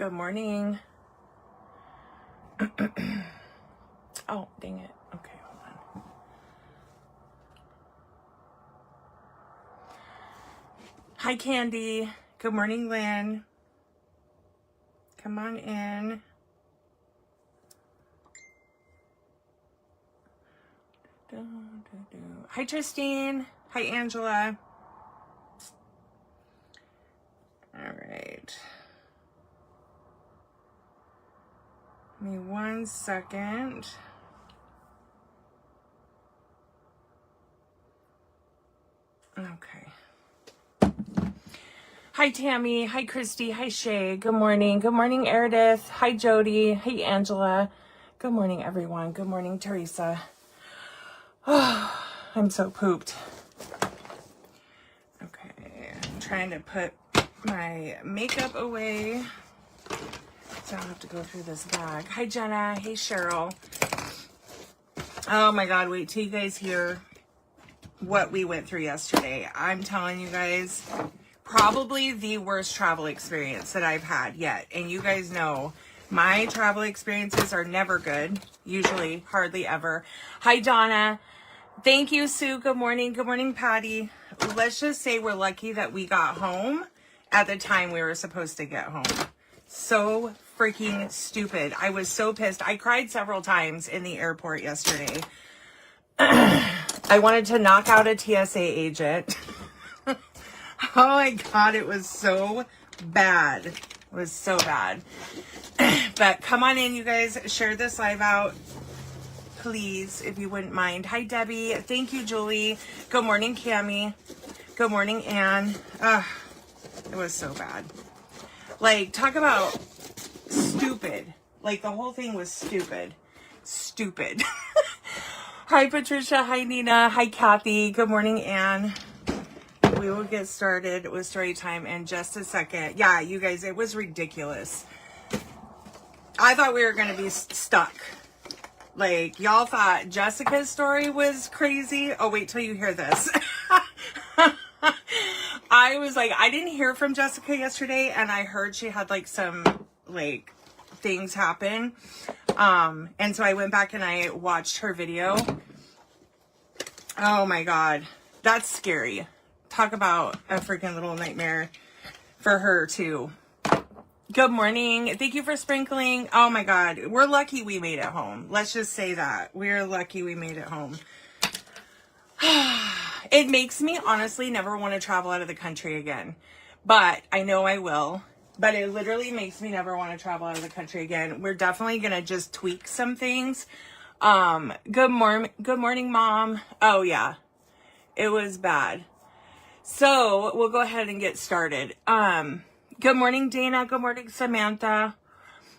Good morning. Oh, dang it. Okay, hold on. Hi, Candy. Good morning, Lynn. Come on in. Hi, Tristine. Hi, Angela. All right. Give me 1 second. Okay. Hi, Tammy. Hi, Christy. Hi, Shay. Good morning. Good morning, Meredith. Hi, Jody. Hey, Angela. Good morning, everyone. Good morning, Teresa. Oh, I'm so pooped. Okay. I'm trying to put my makeup away so I don't have to go through this bag. Hi, Jenna. Hey, Cheryl. Oh, my God. Wait till you guys hear what we went through yesterday. I'm telling you guys, probably the worst travel experience that I've had yet. And you guys know my travel experiences are never good. Usually, hardly ever. Hi, Donna. Thank you, Sue. Good morning. Good morning, Patty. Let's just say we're lucky that we got home at the time we were supposed to get home. So freaking stupid. I was so pissed. I cried several times in the airport yesterday. I wanted to knock out a TSA agent. Oh my God, it was so bad. It was so bad. But come on in, you guys. Share this live out, please, if you wouldn't mind. Hi, Debbie. Thank you, Julie. Good morning, Cammie. Good morning, Anne. It was so bad. Like, talk about stupid. Like, the whole thing was stupid. Stupid. Hi, Patricia. Hi, Nina. Hi, Kathy. Good morning, Anne. We will get started with story time in just a second. Yeah, you guys, it was ridiculous. I thought we were going to be stuck. Like, y'all thought Jessica's story was crazy. Oh, wait till you hear this. I was like, I didn't hear from Jessica yesterday, and I heard she had like some like things happen. And so I went back and I watched her video. Oh my God, that's scary. Talk about a freaking little nightmare for her too. Good morning. Thank you for sprinkling. Oh my God, we're lucky we made it home. Let's just say that. We're lucky we made it home. It makes me honestly never want to travel out of the country again, but I know I will. But it literally makes me never want to travel out of the country again. We're definitely going to just tweak some things. Good morning, Mom. Oh yeah, it was bad. So we'll go ahead and get started. Good morning, Dana. Good morning, Samantha.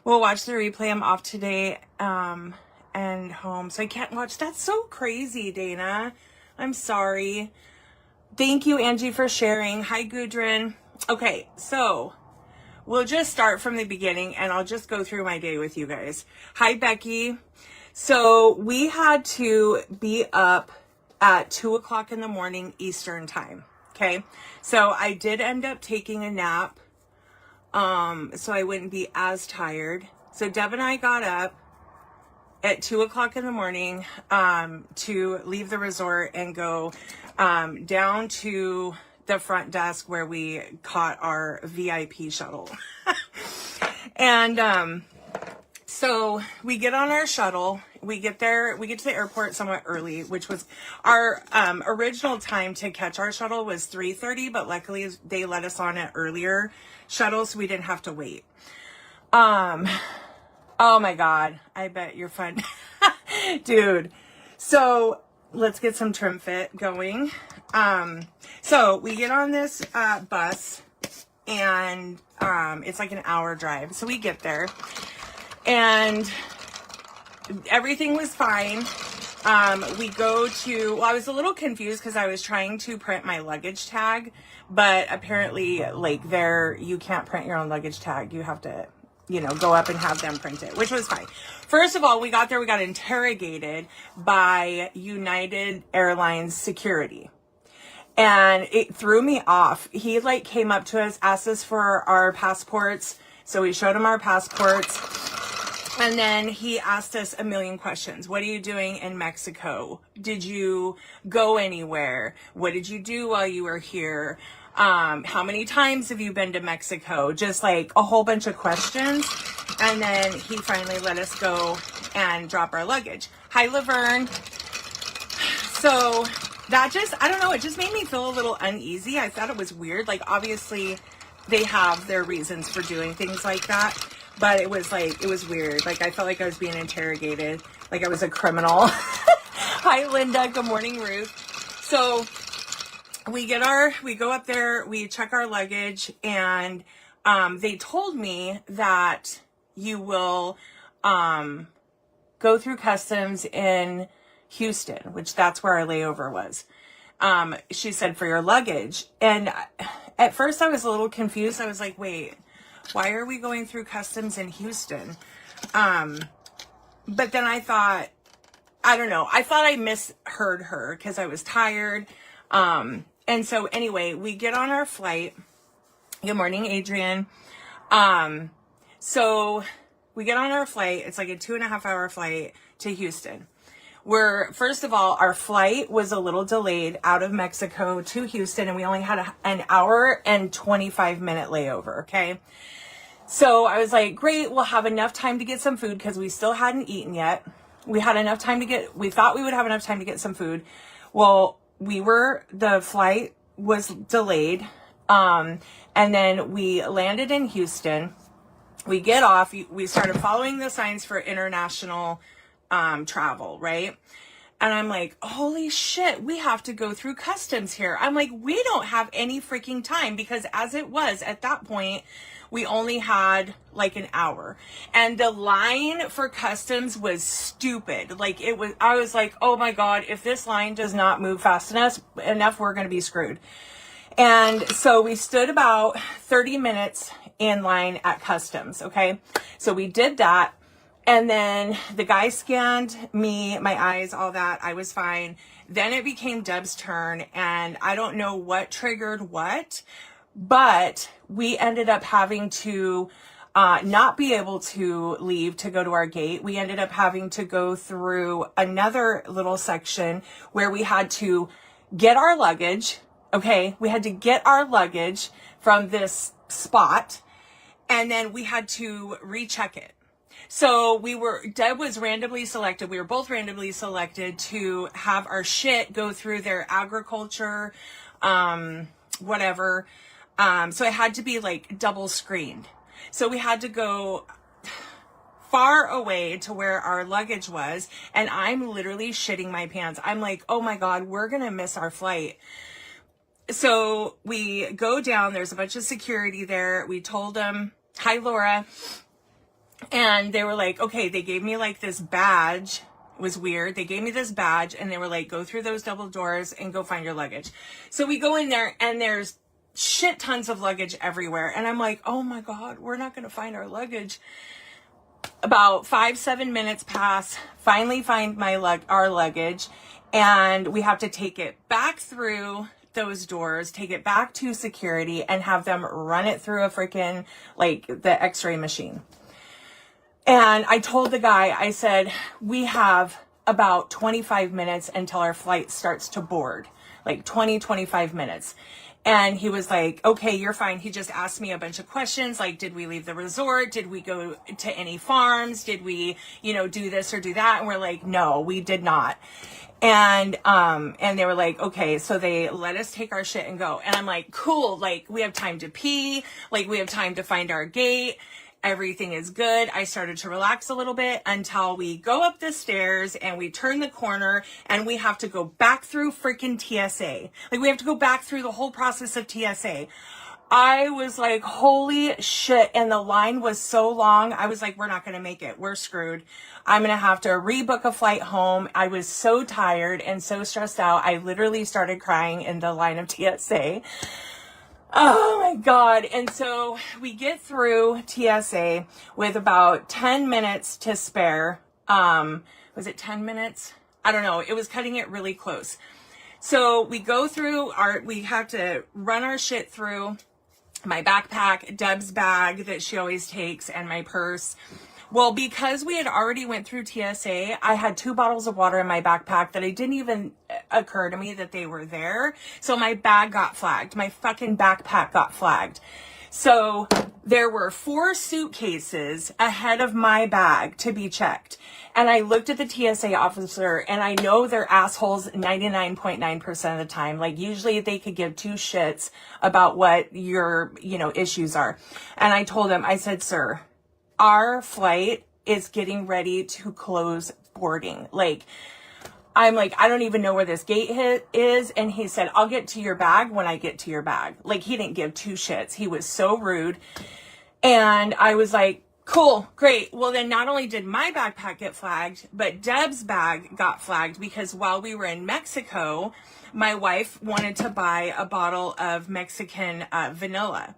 We'll watch the replay. I'm off today, and home, so I can't watch. That's so crazy, Dana. I'm sorry. Thank you, Angie, for sharing. Hi, Gudrun. Okay, so we'll just start from the beginning and I'll just go through my day with you guys. Hi, Becky. So we had to be up at 2 o'clock in the morning Eastern time. Okay. So I did end up taking a nap. So I wouldn't be as tired. So Deb and I got up at 2 o'clock in the morning, to leave the resort and go, down to the front desk where we caught our VIP shuttle. And, so we get on our shuttle, we get there, we get to the airport somewhat early, which was our, original time to catch our shuttle was 3:30, but luckily they let us on an earlier shuttle, so we didn't have to wait. Oh my God, I bet you're fun. Dude. So let's get some trim fit going. So we get on this bus and it's like an hour drive. So we get there and everything was fine. We go to, well, I was a little confused because I was trying to print my luggage tag, but apparently like there, you can't print your own luggage tag. You have to, you know, go up and have them print it, which was fine. First of all, we got there, we got interrogated by United Airlines security. And it threw me off. He like came up to us, asked us for our passports, So we showed him our passports. And then he asked us a million questions. What are you doing in Mexico? Did you go anywhere? What did you do while you were here? How many times have you been to Mexico? Just like a whole bunch of questions. And then he finally let us go and drop our luggage. Hi, Laverne. So that just, I don't know, it just made me feel a little uneasy. I thought it was weird. Like, obviously, they have their reasons for doing things like that. But it was like, it was weird. Like, I felt like I was being interrogated. Like I was a criminal. Hi, Linda. Good morning, Ruth. So we go up there, we check our luggage, and they told me that you will go through customs in Houston, which that's where our layover was. She said for your luggage. And at first I was a little confused. I was like, wait, why are we going through customs in Houston? But then I thought, I don't know. I thought I misheard her because I was tired. And so anyway, we get on our flight. Good morning, Adrian. So we get on our flight. It's like a 2.5 hour flight to Houston. First of all, our flight was a little delayed out of Mexico to Houston, and we only had an hour and 25-minute layover, okay? So I was like, great, we'll have enough time to get some food because we still hadn't eaten yet. We thought we would have enough time to get some food. Well, the flight was delayed. And then we landed in Houston. We get off, we started following the signs for international travel, right? And I'm like, holy shit, we have to go through customs here. I'm like, we don't have any freaking time, because as it was at that point, we only had like an hour, and the line for customs was stupid. Like I was like, oh my God, if this line does not move fast enough, we're going to be screwed. And so we stood about 30 minutes in line at customs. Okay. So we did that. And then the guy scanned me, my eyes, all that. I was fine. Then it became Deb's turn, and I don't know what triggered what, but we ended up having to not be able to leave to go to our gate. We ended up having to go through another little section where we had to get our luggage. Okay, we had to get our luggage from this spot, and then we had to recheck it. So Deb was randomly selected. We were both randomly selected to have our shit go through their agriculture, whatever. So it had to be like double screened. So we had to go far away to where our luggage was. And I'm literally shitting my pants. I'm like, oh my God, we're going to miss our flight. So we go down, there's a bunch of security there. We told them, hi, Laura. And they were like, okay, they gave me like this badge. It was weird. They gave me this badge, and they were like, go through those double doors and go find your luggage. So we go in there, and there's shit tons of luggage everywhere. And I'm like, oh my God, we're not going to find our luggage. About 5-7 minutes pass, finally find our luggage, and we have to take it back through those doors, take it back to security, and have them run it through a freaking, like, the x-ray machine. And I told the guy, I said, we have about 25 minutes until our flight starts to board, like 25 minutes. And he was like, okay, you're fine. He just asked me a bunch of questions. Like, did we leave the resort? Did we go to any farms? Did we, do this or do that? And we're like, no, we did not. And they were like, okay, so they let us take our shit and go. And I'm like, cool. Like, we have time to pee. Like, we have time to find our gate. Everything is good. I started to relax a little bit until we go up the stairs and we turn the corner and we have to go back through freaking TSA. Like, we have to go back through the whole process of TSA. I was like, holy shit. And the line was so long. I was like, we're not going to make it. We're screwed. I'm going to have to rebook a flight home. I was so tired and so stressed out. I literally started crying in the line of TSA. Oh my God. And so we get through TSA with about 10 minutes to spare. Was it 10 minutes? I don't know. It was cutting it really close. So we go through we have to run our shit through. my backpack, Deb's bag that she always takes, and my purse. Well, because we had already went through TSA, I had 2 bottles of water in my backpack that it didn't even occur to me that they were there. So my bag got flagged. My fucking backpack got flagged. So there were 4 suitcases ahead of my bag to be checked. And I looked at the TSA officer, and I know they're assholes 99.9% of the time. Like, usually they could give 2 shits about what your, issues are. And I told him, I said, sir, our flight is getting ready to close boarding. I'm like, I don't even know where this gate is. And he said, I'll get to your bag when I get to your bag. Like, he didn't give 2 shits. He was so rude. And I was like, cool, great. Well, then not only did my backpack get flagged, but Deb's bag got flagged because while we were in Mexico, my wife wanted to buy a bottle of Mexican vanilla.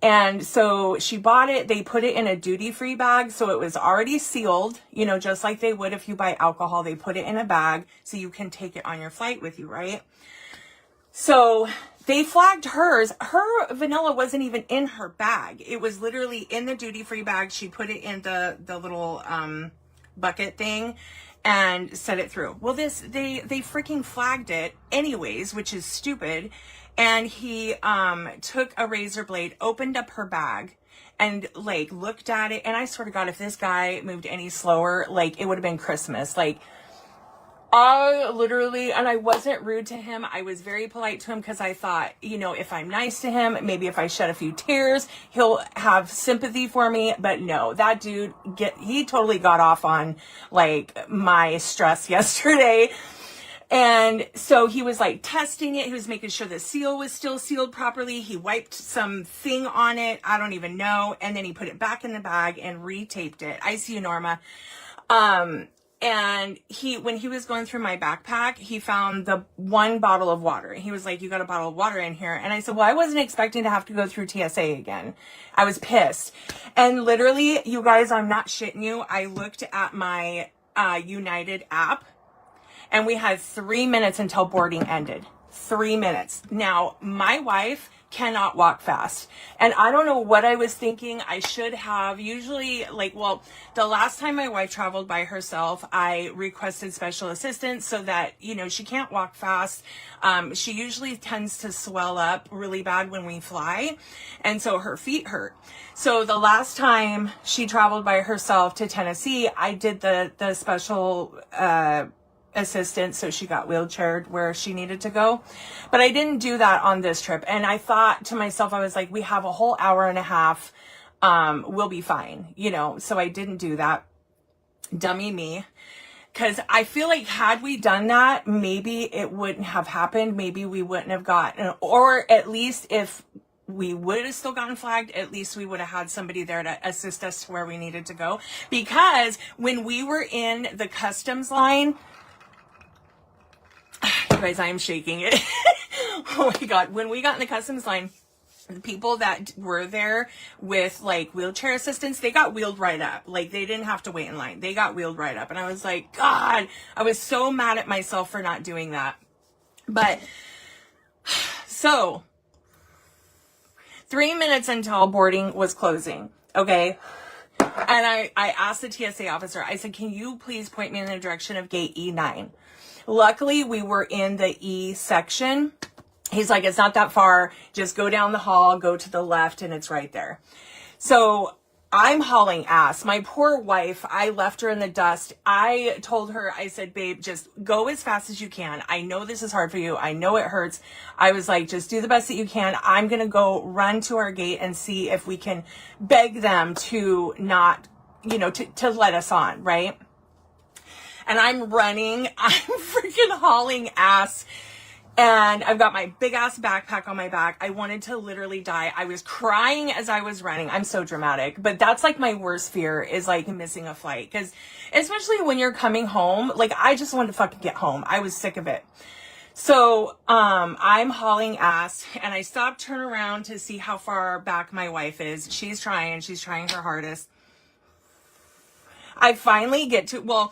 And so she bought it. They put it in a duty-free bag. So it was already sealed, just like they would if you buy alcohol. They put it in a bag so you can take it on your flight with you, right? So they flagged hers. Her vanilla wasn't even in her bag. It was literally in the duty-free bag. She put it in the little bucket thing and set it through. Well, they freaking flagged it anyways, which is stupid. And he took a razor blade, opened up her bag, and looked at it. And I swear to God, if this guy moved any slower, it would have been Christmas. I literally, and I wasn't rude to him. I was very polite to him because I thought, if I'm nice to him, maybe if I shed a few tears, he'll have sympathy for me. But no, that dude, he totally got off on my stress yesterday. And so he was testing it. He was making sure the seal was still sealed properly. He wiped something on it. I don't even know. And then he put it back in the bag and retaped it. I see you, Norma. And when he was going through my backpack, he found the 1 bottle of water. He was like, you got a bottle of water in here. And I said, well, I wasn't expecting to have to go through TSA again. I was pissed. And literally, you guys, I'm not shitting you. I looked at my United app. And we had 3 minutes until boarding ended. 3 minutes. Now, my wife cannot walk fast. And I don't know what I was thinking. I should have usually the last time my wife traveled by herself, I requested special assistance so that, she can't walk fast. She usually tends to swell up really bad when we fly. And so her feet hurt. So the last time she traveled by herself to Tennessee, I did the special, assistance, so she got wheelchaired where she needed to go. But I didn't do that on this trip. And I thought to myself, I was like, we have a whole hour and a half. We'll be fine, so I didn't do that. Dummy me. Because I feel like had we done that, maybe it wouldn't have happened. Maybe we wouldn't have gotten, or at least if we would have still gotten flagged, at least we would have had somebody there to assist us to where we needed to go. Because when we were in the customs line, you guys, I am shaking it. Oh my God. When we got in the customs line, the people that were there with wheelchair assistance, they got wheeled right up. They didn't have to wait in line. They got wheeled right up. And I was like, God, I was so mad at myself for not doing that. But so 3 minutes until boarding was closing. Okay. And I asked the TSA officer, I said, can you please point me in the direction of gate E9? Luckily, we were in the E section. He's like, it's not that far. Just go down the hall, go to the left, and it's right there. So I'm hauling ass. My poor wife, I left her in the dust. I told her, I said, babe, just go as fast as you can. I know this is hard for you. I know it hurts. I was like, just do the best that you can. I'm going to go run to our gate and see if we can beg them to not, to let us on, right? And I'm running, I'm freaking hauling ass. And I've got my big ass backpack on my back. I wanted to literally die. I was crying as I was running. I'm so dramatic, but that's my worst fear is missing a flight. Cause especially when you're coming home, I just wanted to fucking get home. I was sick of it. So, I'm hauling ass and I stopped, turn around to see how far back my wife is. She's trying her hardest. I finally get to,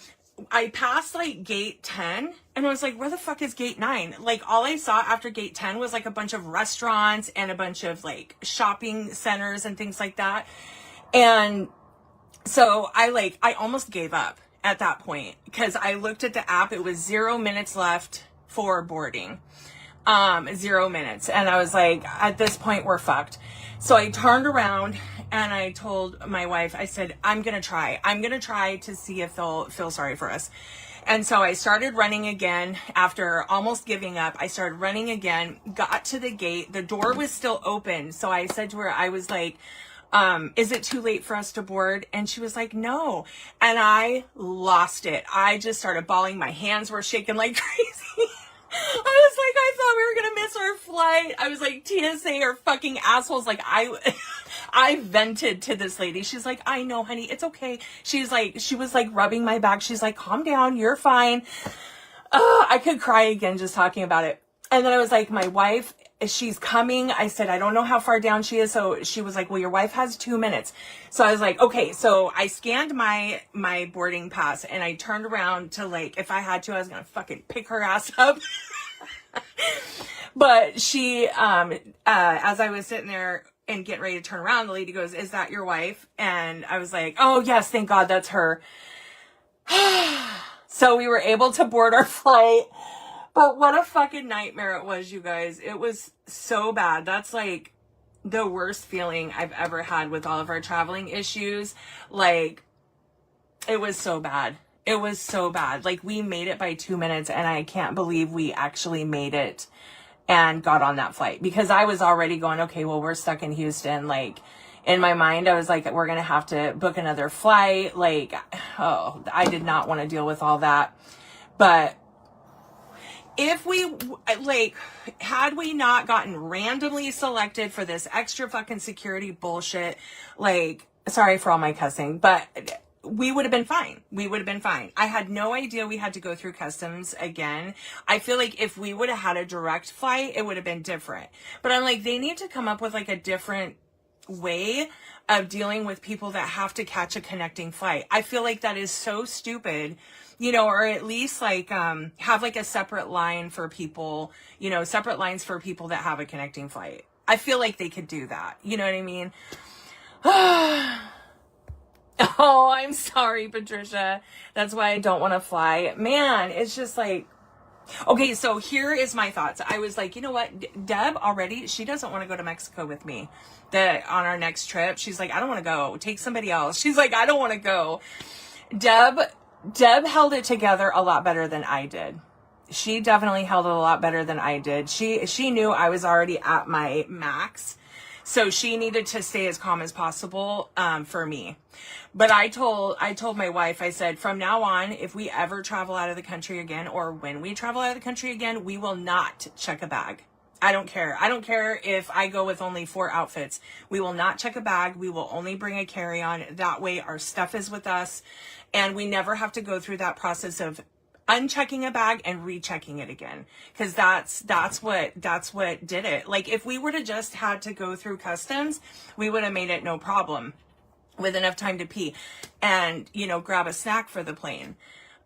I passed like gate 10 and I was like, where the fuck is gate 9? Like all I saw after gate 10 was like a bunch of restaurants and a bunch of like shopping centers and things like that. And so I almost gave up at that point because I looked at the app. It was 0 minutes left for boarding. 0 minutes. And I was like, at this point, we're fucked. So I turned around and I told my wife, I said, I'm going to try to see if they'll feel sorry for us. And so I started running again after almost giving up. I started running again, got to the gate. The door was still open. So I said to her, I was like, is it too late for us to board? And she was like, no. And I lost it. I just started bawling. My hands were shaking like crazy. I was like, I thought we were gonna miss our flight. I was like, TSA are fucking assholes. Like I vented to this lady. She's like, I know, honey, it's okay. She was like rubbing my back. She's like, calm down, you're fine. I could cry again just talking about it. And then I was like, my wife, she's coming. I said, I don't know how far down she is. So she was like, well, your wife has 2 minutes. So I was like, okay. So I scanned my boarding pass and I turned around to like, if I had to, I was going to fucking pick her ass up. But she, as I was sitting there and getting ready to turn around, the lady goes, is that your wife? And I was like, oh yes, thank God that's her. So we were able to board our flight. But what a fucking nightmare it was, you guys. It was so bad. That's like the worst feeling I've ever had with all of our traveling issues. Like, it was so bad. It was so bad. Like, we made it by 2 minutes and I can't believe we actually made it and got on that flight. Because I was already going, okay, well, we're stuck in Houston. Like, in my mind, I was like, we're going to have to book another flight. Like, oh, I did not want to deal with all that. But if we, like, had we not gotten randomly selected for this extra fucking security bullshit, like, sorry for all my cussing, but we would have been fine. We would have been fine. I had no idea we had to go through customs again. I feel like if we would have had a direct flight, it would have been different. But I'm like, they need to come up with like a different way of dealing with people that have to catch a connecting flight. I feel like that is so stupid. You know, or at least like have like a separate line for people, you know, separate lines for people that have a connecting flight. I feel like they could do that. You know what I mean? Oh, I'm sorry, Patricia. That's why I don't want to fly. Man, it's just like, okay, so here is my thoughts. I was like, you know what? Deb already, she doesn't want to go to Mexico with me on our next trip. She's like, I don't want to go. Take somebody else. She's like, I don't want to go. Deb held it together a lot better than I did. She definitely held it a lot better than I did. She knew I was already at my max. So she needed to stay as calm as possible, for me. But I told my wife, I said, from now on, if we ever travel out of the country again, or when we travel out of the country again, we will not check a bag. I don't care. I don't care if I go with only 4 outfits. We will not check a bag. We will only bring a carry-on. That way our stuff is with us. And we never have to go through that process of unchecking a bag and rechecking it again. Cause that's what did it. Like if we would have just had to go through customs, we would have made it no problem with enough time to pee and, you know, grab a snack for the plane.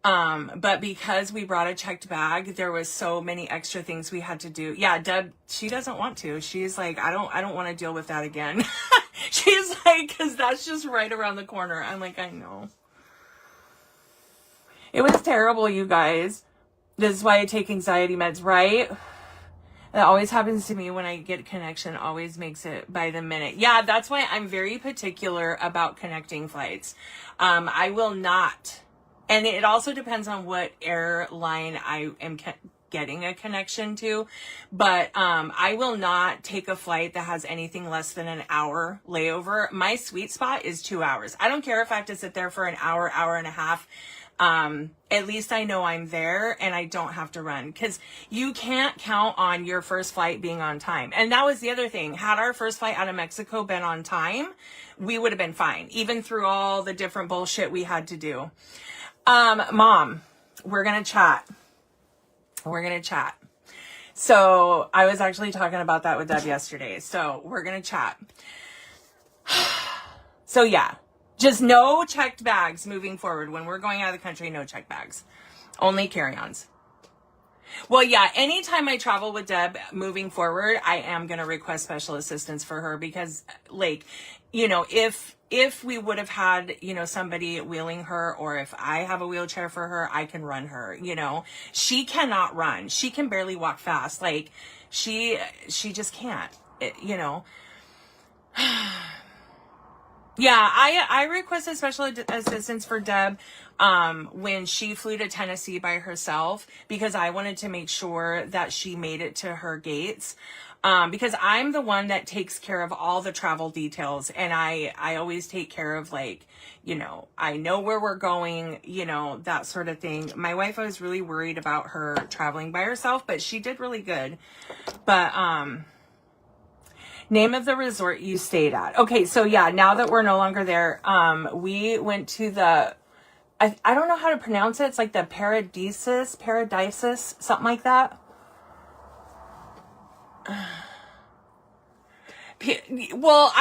But because we brought a checked bag, there was so many extra things we had to do. Yeah, Deb, she doesn't want to. She's like, I don't want to deal with that again. She's like, cause that's just right around the corner. I'm like, I know. It was terrible, you guys. This is why I take anxiety meds, right? That always happens to me when I get connection, always makes it by the minute. Yeah, that's why I'm very particular about connecting flights. I will not, and it also depends on what airline I am getting a connection to, but I will not take a flight that has anything less than an hour layover. My sweet spot is 2 hours. I don't care if I have to sit there for an hour, hour and a half. At least I know I'm there and I don't have to run, because you can't count on your first flight being on time. And that was the other thing. Had our first flight out of Mexico been on time, we would have been fine, even through all the different bullshit we had to do. Mom, we're going to chat. So I was actually talking about that with Deb yesterday. So we're going to chat. So yeah. Just no checked bags moving forward. When we're going out of the country, no checked bags. Only carry-ons. Well, yeah, anytime I travel with Deb moving forward, I am going to request special assistance for her because, like, you know, if we would have had, you know, somebody wheeling her, or if I have a wheelchair for her, I can run her, you know. She cannot run. She can barely walk fast. Like, she just can't, you know. Yeah, I requested special assistance for Deb when she flew to Tennessee by herself because I wanted to make sure that she made it to her gates. Because I'm the one that takes care of all the travel details, and I always take care of, like, you know, I know where we're going, you know, that sort of thing. My wife, I was really worried about her traveling by herself, but she did really good. But name of the resort you stayed at. Okay, so yeah, now that we're no longer there, we went to the, I don't know how to pronounce it. It's like the Paradisus, something like that. Well,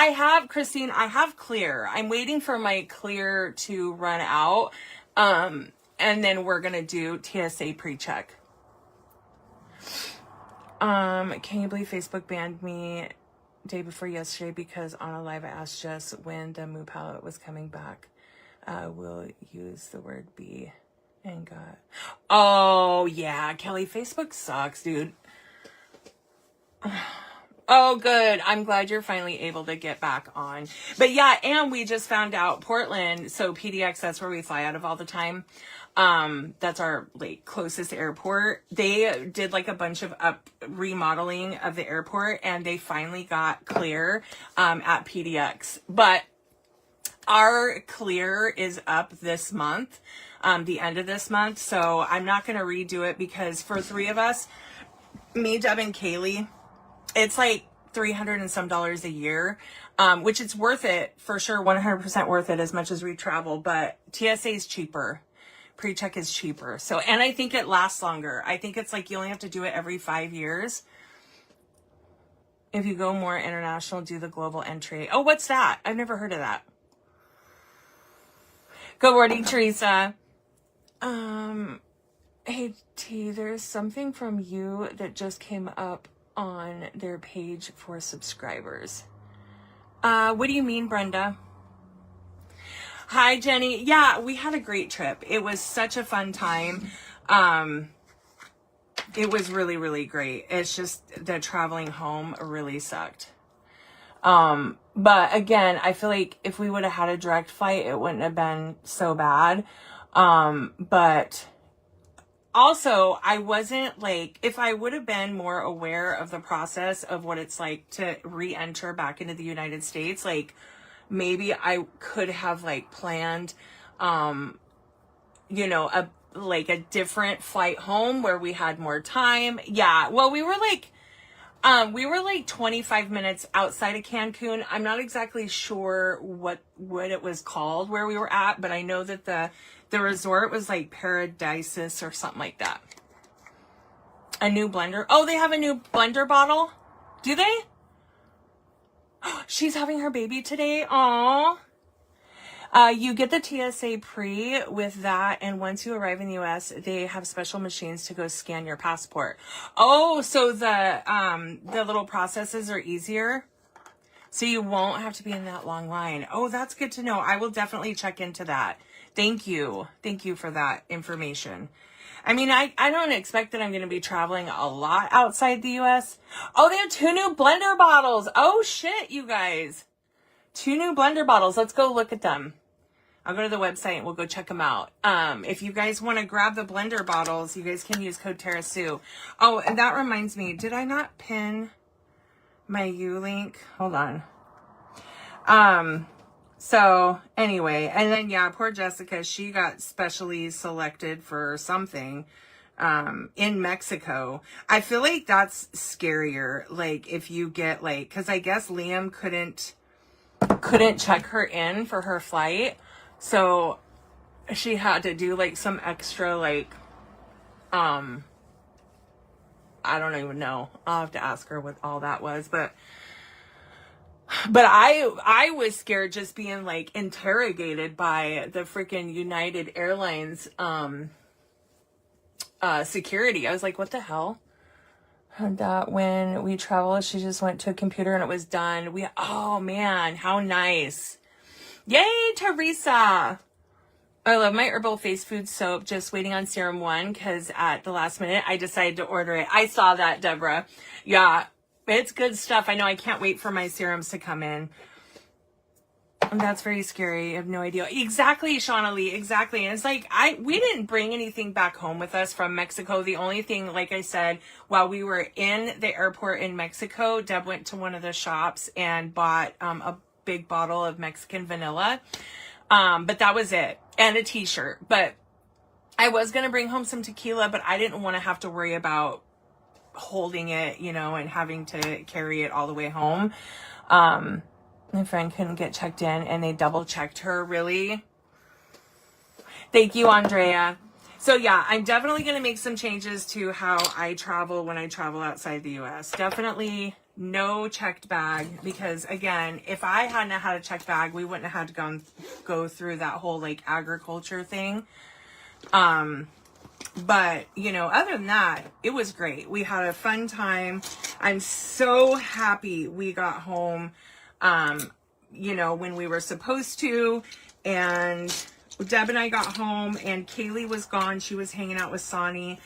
Christine, I have Clear. I'm waiting for my Clear to run out. And then we're going to do TSA pre-check. Can you believe Facebook banned me day before yesterday because on a live I asked Jess when the Moo palette was coming back. We'll use the word be and got. Oh yeah, Kelly, Facebook sucks, dude. Oh, good. I'm glad you're finally able to get back on. But yeah, and we just found out Portland. So PDX, that's where we fly out of all the time. That's our like closest airport. They did like a bunch of remodeling of the airport, and they finally got Clear at PDX. But our Clear is up this month, the end of this month. So I'm not going to redo it because for 3 of us, me, Deb, and Kaylee, it's like $300 and some a year, which it's worth it for sure. 100% worth it as much as we travel, but TSA is cheaper. Pre-check is cheaper. So, and I think it lasts longer. I think it's like you only have to do it every 5 years. If you go more international, do the global entry. Oh, what's that? I've never heard of that. Good morning, Teresa. Hey, T, there's something from you that just came up on their page for subscribers. What do you mean, Brenda? Hi, Jenny. Yeah, we had a great trip. It was such a fun time. It was really, really great. It's just the traveling home really sucked. But again, I feel like if we would have had a direct flight, it wouldn't have been so bad. But also, I wasn't like, if I would have been more aware of the process of what it's like to re-enter back into the United States, like maybe I could have like planned, you know, a different flight home where we had more time. Yeah. Well, we were like 25 minutes outside of Cancun. I'm not exactly sure what it was called where we were at, but I know that the resort was like Paradisus or something like that. A new blender. Oh, they have a new blender bottle. Do they? She's having her baby today. Aww. You get the TSA pre with that, and once you arrive in the US, they have special machines to go scan your passport. Oh, so the little processes are easier, so you won't have to be in that long line. Oh, that's good to know. I will definitely check into that. Thank you for that information. I mean, I don't expect that I'm going to be traveling a lot outside the US. Oh, they have 2 new blender bottles. Oh shit, you guys. 2 new blender bottles. Let's go look at them. I'll go to the website and we'll go check them out. If you guys want to grab the blender bottles, you guys can use code TerraSue. Oh, and that reminds me, did I not pin my U-link? Hold on. So anyway, and then yeah, poor Jessica, she got specially selected for something, in Mexico. I feel like that's scarier. Like if you get like, cause I guess Liam couldn't check her in for her flight. So she had to do like some extra, like, I don't even know. I'll have to ask her what all that was, but But I was scared just being like interrogated by the freaking United Airlines security. I was like, what the hell? And when we traveled, she just went to a computer and it was done. Oh man, how nice. Yay, Teresa. I love my herbal face food soap. Just waiting on serum 1 because at the last minute I decided to order it. I saw that, Deborah. Yeah, it's good stuff. I know. I can't wait for my serums to come in. And that's very scary. I have no idea. Exactly, Shauna Lee. Exactly. And it's like, we didn't bring anything back home with us from Mexico. The only thing, like I said, while we were in the airport in Mexico, Deb went to one of the shops and bought a big bottle of Mexican vanilla. But that was it. And a t-shirt. But I was going to bring home some tequila, but I didn't want to have to worry about holding it, you know, and having to carry it all the way home. My friend couldn't get checked in and they double checked her. Really? Thank you, Andrea. So yeah, I'm definitely going to make some changes to how I travel when I travel outside the US. Definitely no checked bag, because again, if I hadn't had a checked bag, we wouldn't have had to go through that whole like agriculture thing. But you know, other than that, it was great. We had a fun time. I'm so happy we got home, you know, when we were supposed to, and Deb and I got home and Kaylee was gone. She was hanging out with Sonny,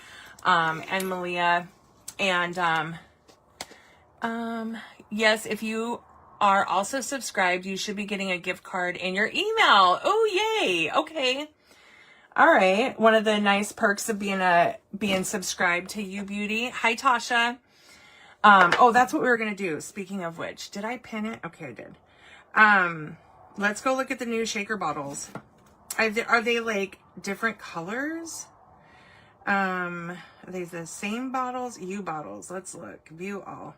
and Malia, and, yes, if you are also subscribed, you should be getting a gift card in your email. Oh, yay. Okay. All right. One of the nice perks of being subscribed to You Beauty. Hi, Tasha. Oh, that's what we were going to do. Speaking of which, did I pin it? Okay, I did. Let's go look at the new shaker bottles. Are they like different colors? Are they the same bottles? You bottles. Let's look. View all.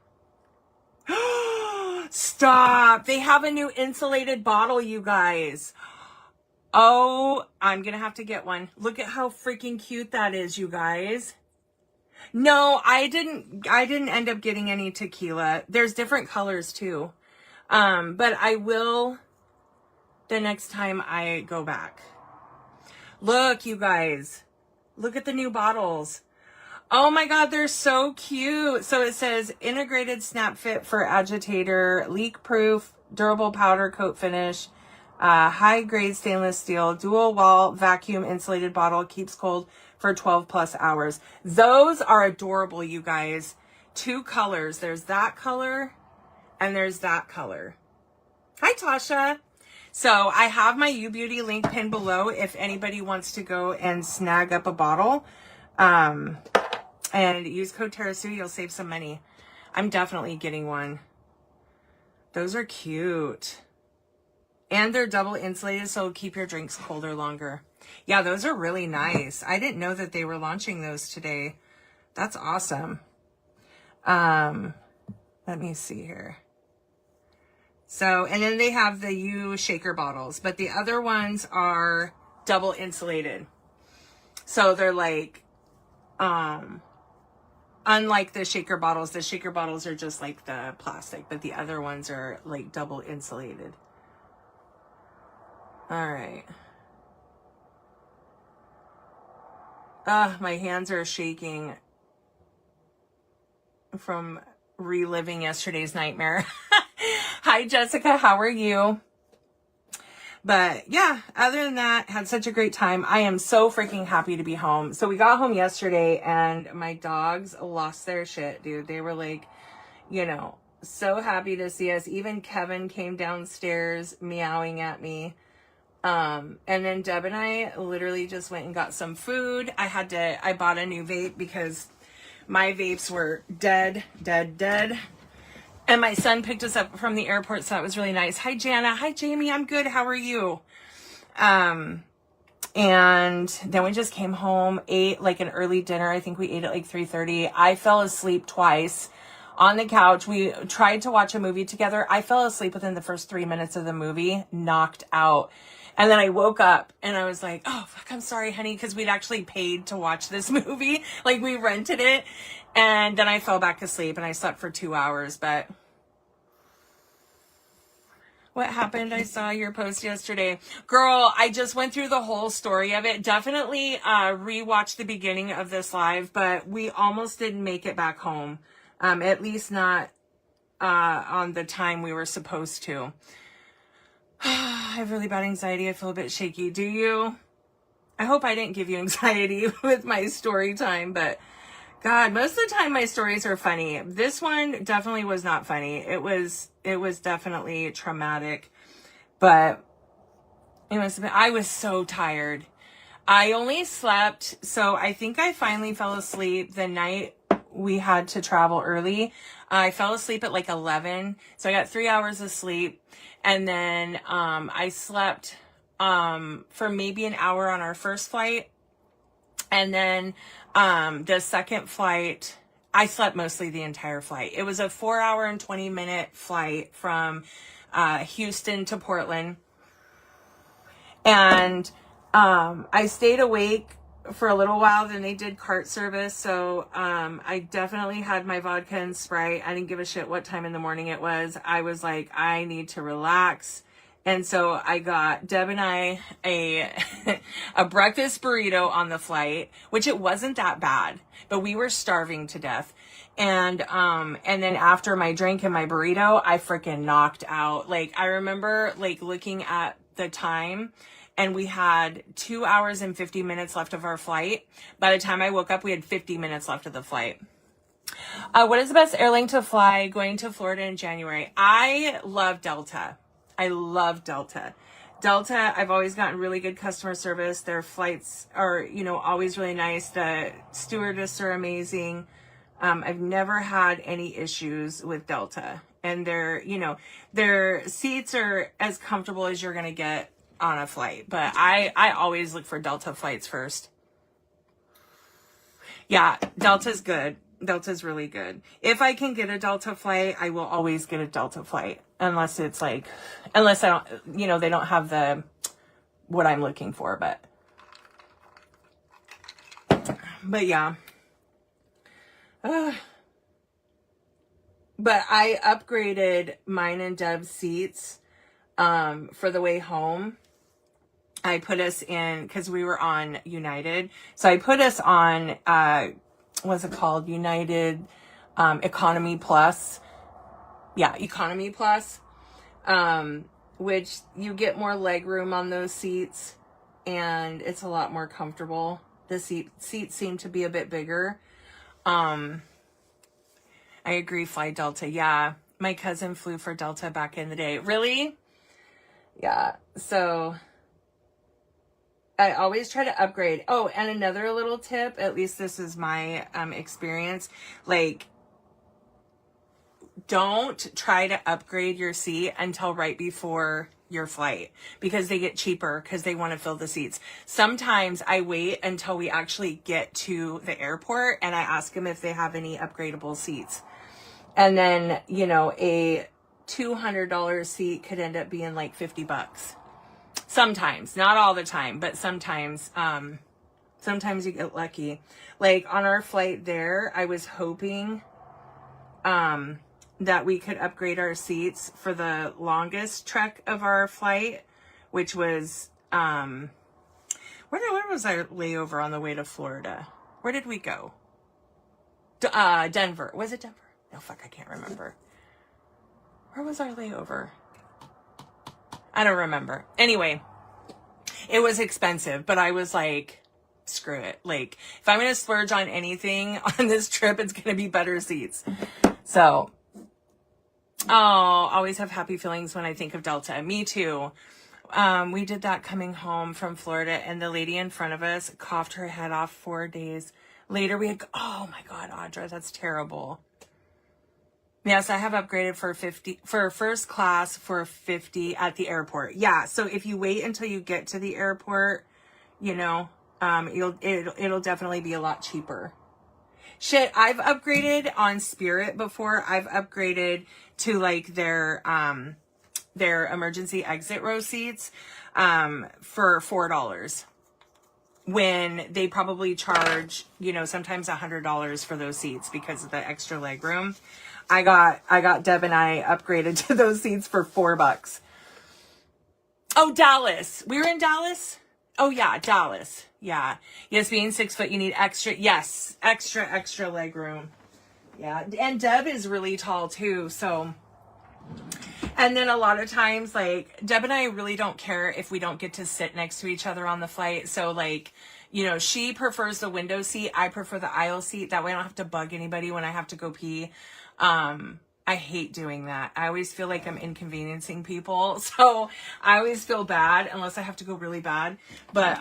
Stop. They have a new insulated bottle, you guys. Oh, I'm going to have to get one. Look at how freaking cute that is, you guys. No, I didn't end up getting any tequila. There's different colors too. But I will the next time I go back. Look, you guys. Look at the new bottles. Oh my God, they're so cute. So it says integrated snap fit for agitator, leak proof, durable powder coat finish, high grade stainless steel, dual wall vacuum insulated bottle, keeps cold for 12 plus hours. Those are adorable, you guys. 2 colors. There's that color and there's that color. Hi, Tasha. So I have my You Beauty link pinned below if anybody wants to go and snag up a bottle. And use code Terasu, you'll save some money. I'm definitely getting one. Those are cute. And they're double insulated, so it'll keep your drinks colder longer. Yeah, those are really nice. I didn't know that they were launching those today. That's awesome. Let me see here. So, and then they have the You shaker bottles, but the other ones are double insulated. So they're like, unlike the shaker bottles are just like the plastic, but the other ones are like double insulated. All right. My hands are shaking from reliving yesterday's nightmare. Hi, Jessica. How are you? But yeah, other than that, had such a great time. I am so freaking happy to be home. So we got home yesterday and my dogs lost their shit, dude. They were like, you know, so happy to see us. Even Kevin came downstairs meowing at me. And then Deb and I literally just went and got some food. I bought a new vape because my vapes were dead. And my son picked us up from the airport, so that was really nice. Hi, Jana. Hi, Jamie. I'm good. How are you? And then we just came home, ate like an early dinner. I think we ate at like 3:30. I fell asleep twice on the couch. We tried to watch a movie together. I fell asleep within the first 3 minutes of the movie, knocked out. And then I woke up and I was like, oh, fuck, I'm sorry, honey, because we'd actually paid to watch this movie. Like, we rented it. And then I fell back asleep and I slept for 2 hours. But What happened? I saw your post yesterday. Girl, I just went through the whole story of it. Definitely rewatch the beginning of this live, but we almost didn't make it back home. At least not on the time we were supposed to. I have really bad anxiety. I feel a bit shaky. Do you? I hope I didn't give you anxiety with my story time, but God, most of the time my stories are funny. This one definitely was not funny. It was definitely traumatic, but it must have been, I was so tired. I only slept, so I think I finally fell asleep the night we had to travel early. I fell asleep at like 11, so I got 3 hours of sleep, and then I slept for maybe an hour on our first flight, and then the second flight, I slept mostly the entire flight. It was a 4 hour and 20-minute flight from Houston to Portland. And I stayed awake for a little while. Then they did cart service. So I definitely had my vodka and Sprite. I didn't give a shit what time in the morning it was. I was like, I need to relax. And so I got Deb and I a breakfast burrito on the flight, which it wasn't that bad, but we were starving to death. And then after my drink and my burrito, I freaking knocked out. Like, I remember like looking at the time, and we had 2 hours and 50 minutes left of our flight. By the time I woke up, we had 50 minutes left of the flight. What is the best airline to fly going to Florida in January? I love Delta. I love Delta. Delta, I've always gotten really good customer service. Their flights are, always really nice. The stewardess are amazing. I've never had any issues with Delta. And their seats are as comfortable as you're going to get on a flight. But I always look for Delta flights first. Yeah, Delta's good. Delta's really good. If I can get a Delta flight, I will always get a Delta flight. Unless I don't, they don't have what I'm looking for, but yeah. But I upgraded mine and Deb's seats, for the way home. I put us in, cause we were on United. So I put us on, what's it called? United, Economy Plus. Yeah, Economy Plus, which you get more leg room on those seats, and it's a lot more comfortable. The seats seem to be a bit bigger. I agree, fly Delta. Yeah, my cousin flew for Delta back in the day. Really? Yeah, so I always try to upgrade. Oh, and another little tip, at least this is my experience, like, don't try to upgrade your seat until right before your flight, because they get cheaper because they want to fill the seats. Sometimes I wait until we actually get to the airport and I ask them if they have any upgradable seats. And then, a $200 seat could end up being like $50. Sometimes, not all the time, but sometimes you get lucky. Like on our flight there, I was hoping, that we could upgrade our seats for the longest trek of our flight, which was, where was our layover on the way to Florida? Where did we go? Denver. Was it Denver? No, fuck, I can't remember. Where was our layover? I don't remember. Anyway, it was expensive, but I was like, screw it. Like, if I'm going to splurge on anything on this trip, it's going to be better seats. So, always have happy feelings when I think of Delta. Me too. We did that coming home from Florida, and the lady in front of us coughed her head off 4 days later. Oh my God, Audra, that's terrible. Yes, I have upgraded for first class for 50 at the airport. Yeah. So if you wait until you get to the airport, it'll definitely be a lot cheaper. Shit, I've upgraded on Spirit before. I've upgraded to like their emergency exit row seats, for $4. When they probably charge, sometimes $100 for those seats because of the extra leg room. I got Deb and I upgraded to those seats for $4. Oh, Dallas. We were in Dallas? Oh, yeah, Dallas. Yeah. Yes, being 6 foot, you need extra, yes, extra leg room. Yeah. And Deb is really tall too, so. And then a lot of times, like, Deb and I really don't care if we don't get to sit next to each other on the flight. So, like, you know, she prefers the window seat. I prefer the aisle seat. That way I don't have to bug anybody when I have to go pee. I hate doing that. I always feel like I'm inconveniencing people. So I always feel bad unless I have to go really bad. But,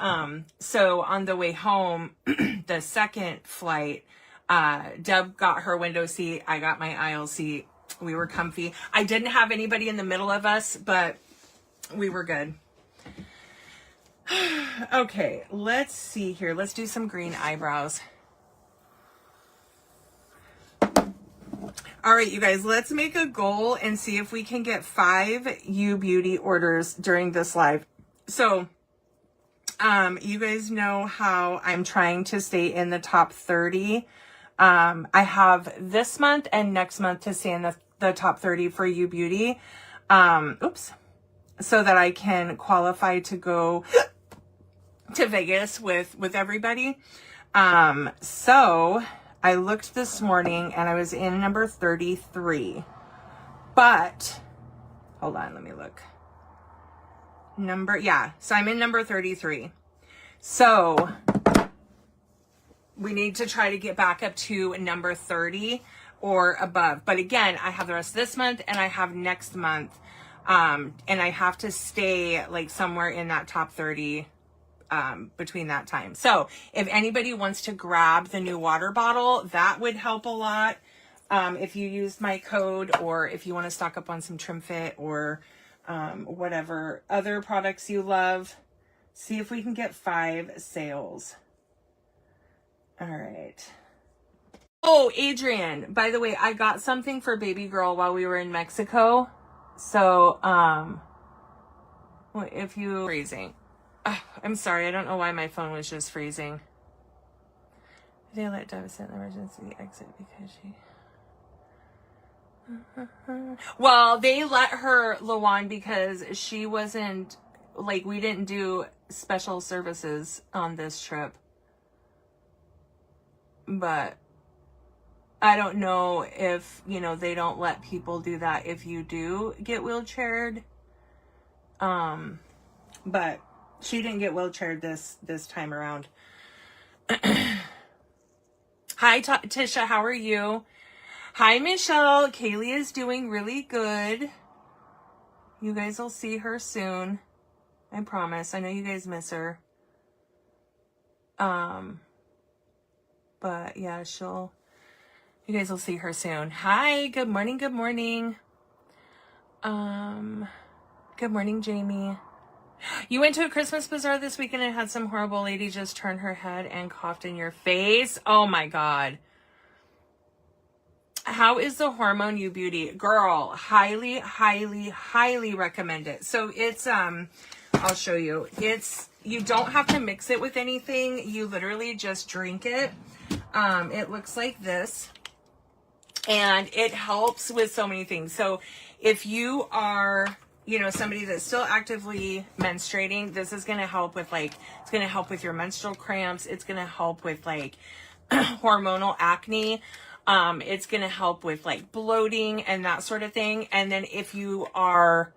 so on the way home, the second flight, Deb got her window seat. I got my aisle seat. We were comfy. I didn't have anybody in the middle of us, but we were good. Okay, let's see here. Let's do some green eyebrows. All right, you guys, let's make a goal and see if we can get 5 U Beauty orders during this live. So, you guys know how I'm trying to stay in the top 30. I have this month and next month to stay in the top 30 for U Beauty. So that I can qualify to go to Vegas with everybody. So I looked this morning and I was in number 33, but hold on, let me look. So I'm in number 33. So we need to try to get back up to number 30 or above. But again, I have the rest of this month and I have next month. And I have to stay like somewhere in that top 30 between that time. So if anybody wants to grab the new water bottle, that would help a lot. If you use my code, or if you want to stock up on some Trim Fit or whatever other products you love, see if we can get 5 sales. All right. Oh, Adrian, by the way, I got something for baby girl while we were in Mexico. So, if you freezing, I'm sorry. I don't know why my phone was just freezing. They let Deb sit in the emergency exit because she, well, they let her, Lawan, because she wasn't, like, we didn't do special services on this trip. But I don't know if, you know, they don't let people do that if you do get wheelchaired. But she didn't get wheelchaired this time around. Hi, Tisha. How are you? Hi, Michelle. Kaylee is doing really good. You guys will see her soon. I promise. I know you guys miss her. But yeah, you guys will see her soon. Hi, good morning, good morning. Good morning, Jamie. You went to a Christmas bazaar this weekend and had some horrible lady just turn her head and coughed in your face. Oh my God. How is the Hormone U Beauty? Girl, highly, highly, highly recommend it. So it's, I'll show you. You don't have to mix it with anything. You literally just drink it. It looks like this. And it helps with so many things. So if you are, you know, somebody that's still actively menstruating, this is going to help with it's going to help with your menstrual cramps. It's going to help with hormonal acne. It's going to help with bloating and that sort of thing. And then if you are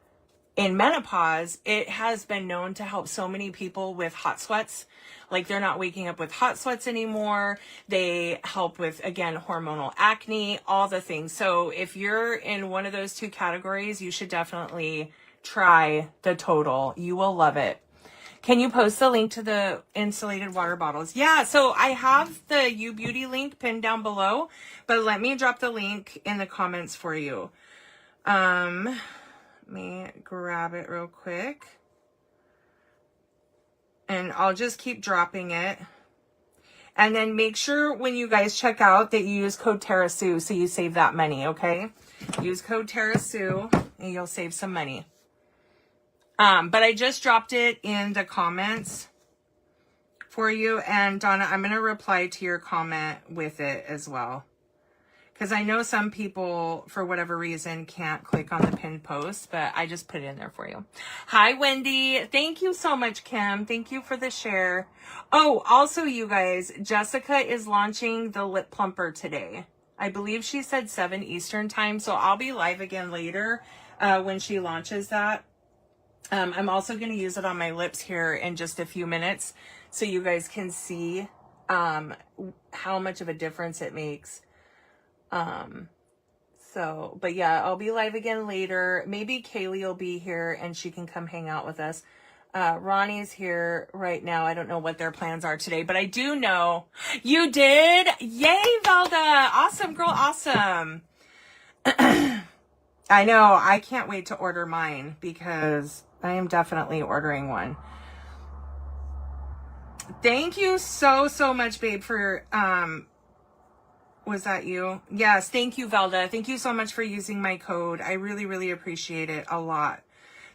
in menopause, it has been known to help so many people with hot sweats. They're not waking up with hot sweats anymore. They help with, again, hormonal acne, all the things. So if you're in one of those 2 categories, you should definitely try the Total. You will love it. Can you post the link to the insulated water bottles? Yeah, so I have the U Beauty link pinned down below, but let me drop the link in the comments for you. Let me grab it real quick. And I'll just keep dropping it. And then make sure when you guys check out that you use code TerraSue so you save that money, okay? Use code TerraSue and you'll save some money. But I just dropped it in the comments for you. And Donna, I'm going to reply to your comment with it as well. Because I know some people, for whatever reason, can't click on the pinned post, but I just put it in there for you. Hi, Wendy. Thank you so much, Kim. Thank you for the share. Oh, also, you guys, Jessica is launching the lip plumper today. I believe she said 7 Eastern time, so I'll be live again later when she launches that. I'm also going to use it on my lips here in just a few minutes so you guys can see how much of a difference it makes. But yeah, I'll be live again later. Maybe Kaylee will be here and she can come hang out with us. Ronnie's here right now. I don't know what their plans are today, but I do know you did. Yay, Velda. Awesome, girl. Awesome. I know. I can't wait to order mine because I am definitely ordering one. Thank you so much, babe, for, was that you? Yes. Thank you, Velda. Thank you so much for using my code. I really appreciate it a lot.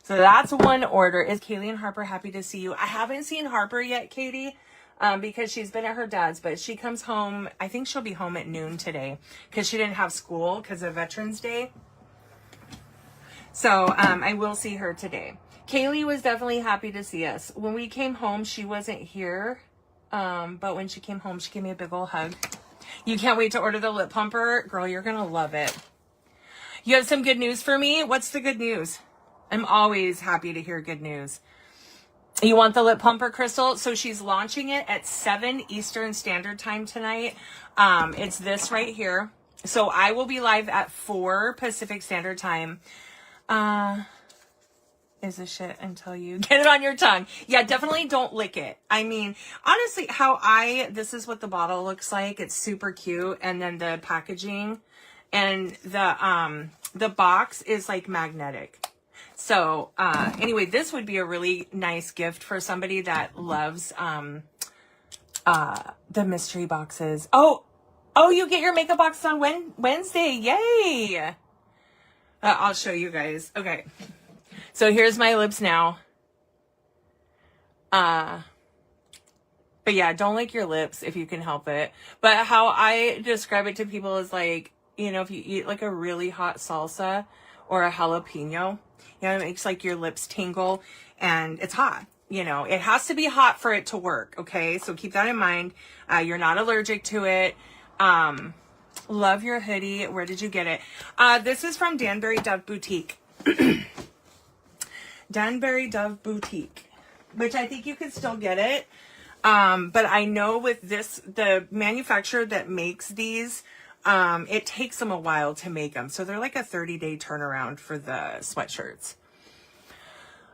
So that's one order. Is Kaylee and Harper happy to see you? I haven't seen Harper yet, Katie, because she's been at her dad's, but she comes home. I think she'll be home at noon today because she didn't have school because of Veterans Day. So, I will see her today. Kaylee was definitely happy to see us. When we came home, she wasn't here. But when she came home, she gave me a big old hug. You can't wait to order the lip plumper? Girl, you're going to love it. You have some good news for me? What's the good news? I'm always happy to hear good news. You want the lip plumper, Crystal? So she's launching it at 7 Eastern Standard Time tonight. It's this right here. So I will be live at 4 Pacific Standard Time. Is a shit until you get it on your tongue. Yeah, definitely don't lick it. I mean, honestly, this is what the bottle looks like. It's super cute. And then the packaging and the box is like magnetic. So, anyway, this would be a really nice gift for somebody that loves, the mystery boxes. Oh, you get your makeup box on Wednesday. Yay. I'll show you guys. Okay. So here's my lips now. But yeah, don't lick your lips if you can help it. But how I describe it to people is like, you know, if you eat like a really hot salsa or a jalapeno, you know, it makes like your lips tingle and it's hot. You know, it has to be hot for it to work. Okay. So keep that in mind. You're not allergic to it. Love your hoodie. Where did you get it? This is from Danbury Dove Boutique. Danbury Dove Boutique, which I think you can still get it. But I know with this, the manufacturer that makes these, it takes them a while to make them. So they're like a 30-day turnaround for the sweatshirts.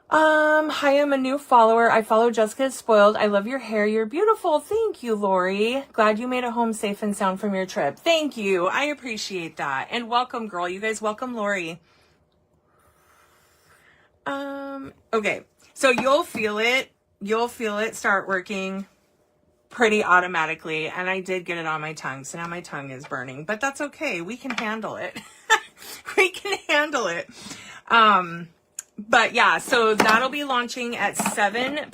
Hi, I'm a new follower. I follow Jessica Spoiled. I love your hair. You're beautiful. Thank you, Lori. Glad you made it home safe and sound from your trip. Thank you. I appreciate that. And welcome, girl. You guys welcome Lori. Okay. So you'll feel it start working pretty automatically. And I did get it on my tongue. So now my tongue is burning, but that's okay. We can handle it. We can handle it. But yeah, so that'll be launching at 7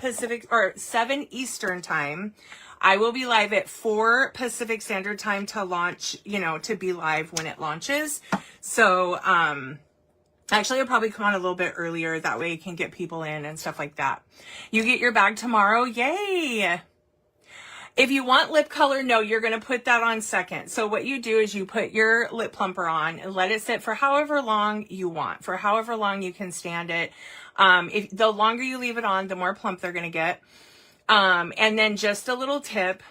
Eastern time. I will be live at 4 Pacific Standard Time to launch, you know, to be live when it launches. So, actually, I'll probably come on a little bit earlier. That way you can get people in and stuff like that. You get your bag tomorrow. Yay. If you want lip color, no, you're going to put that on second. So what you do is you put your lip plumper on and let it sit for however long you want, for however long you can stand it. If the longer you leave it on, the more plump they're going to get. And then just a little tip.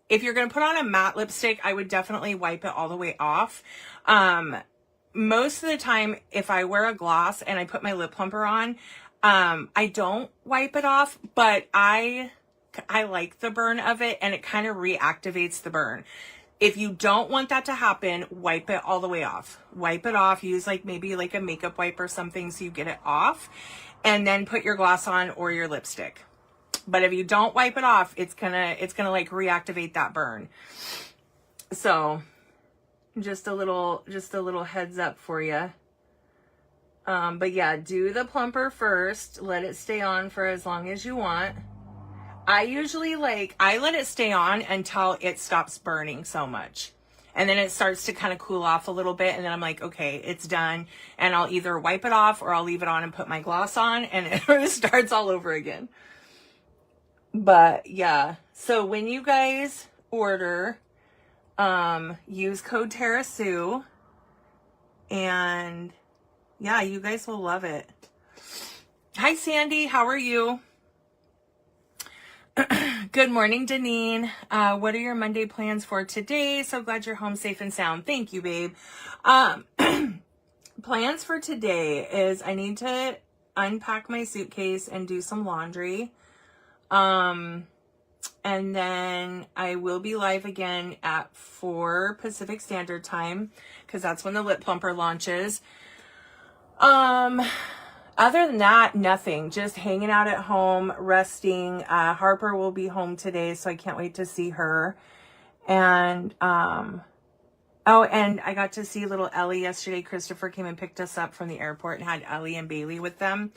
If you're going to put on a matte lipstick, I would definitely wipe it all the way off. Most of the time, if I wear a gloss and I put my lip plumper on, I don't wipe it off, but I like the burn of it and it kind of reactivates the burn. If you don't want that to happen, wipe it all the way off. Wipe it off. Use like maybe like a makeup wipe or something so you get it off and then put your gloss on or your lipstick. But if you don't wipe it off, it's gonna like reactivate that burn. So just a little heads up for you. But yeah, do the plumper first. Let it stay on for as long as you want. I usually I let it stay on until it stops burning so much. And then it starts to kind of cool off a little bit. And then I'm like, okay, it's done. And I'll either wipe it off or I'll leave it on and put my gloss on, and it starts all over again. But yeah, so when you guys order, use code TerraSue, and yeah, you guys will love it. Hi, Sandy. How are you? Good morning, Deneen. What are your Monday plans for today? So glad you're home safe and sound. Thank you, babe. Plans for today is I need to unpack my suitcase and do some laundry. And then I will be live again at 4 Pacific Standard Time, because that's when the Lip Plumper launches. Other than that, nothing. Just hanging out at home, resting. Harper will be home today, so I can't wait to see her. And, oh, and I got to see little Ellie yesterday. Christopher came and picked us up from the airport and had Ellie and Bailey with them.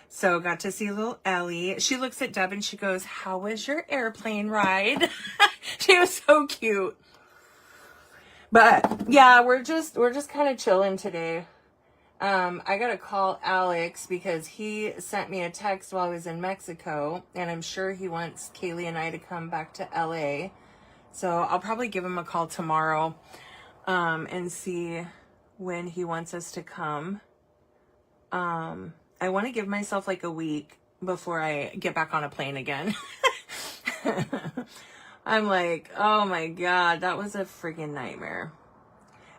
So got to see little Ellie. She looks at Deb and she goes, "How was your airplane ride?" She was so cute. But yeah, we're just kind of chilling today. I got to call Alex because he sent me a text while I was in Mexico, and I'm sure he wants Kaylee and I to come back to LA. So I'll probably give him a call tomorrow, and see when he wants us to come. I want to give myself like a week before I get back on a plane again. I'm like, oh my God, that was a freaking nightmare.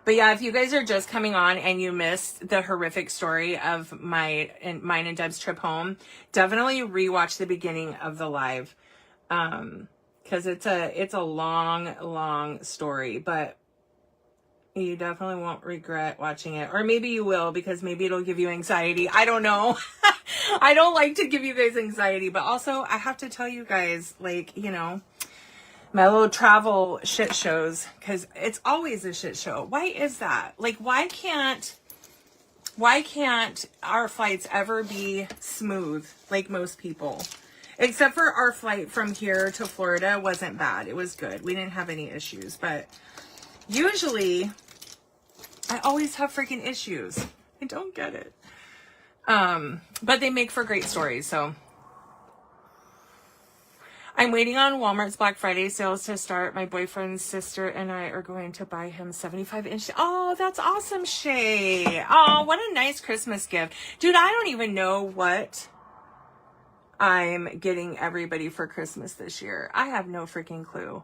But yeah, if you guys are just coming on and you missed the horrific story of mine and Deb's trip home, definitely rewatch the beginning of the live. Cause it's a long story, but you definitely won't regret watching it. Or maybe you will, because maybe it'll give you anxiety. I don't know. I don't like to give you guys anxiety, but also I have to tell you guys, like, you know, my little travel shit shows, because it's always a shit show. Why is that? Like, why can't our flights ever be smooth like most people? Except for our flight from here to Florida wasn't bad. It was good. We didn't have any issues, but usually I always have freaking issues. I don't get it. But they make for great stories, so. I'm waiting on Walmart's Black Friday sales to start. My boyfriend's sister and I are going to buy him 75-inch. Oh, that's awesome, Shay. Oh, what a nice Christmas gift. Dude, I don't even know what I'm getting everybody for Christmas this year. I have no freaking clue.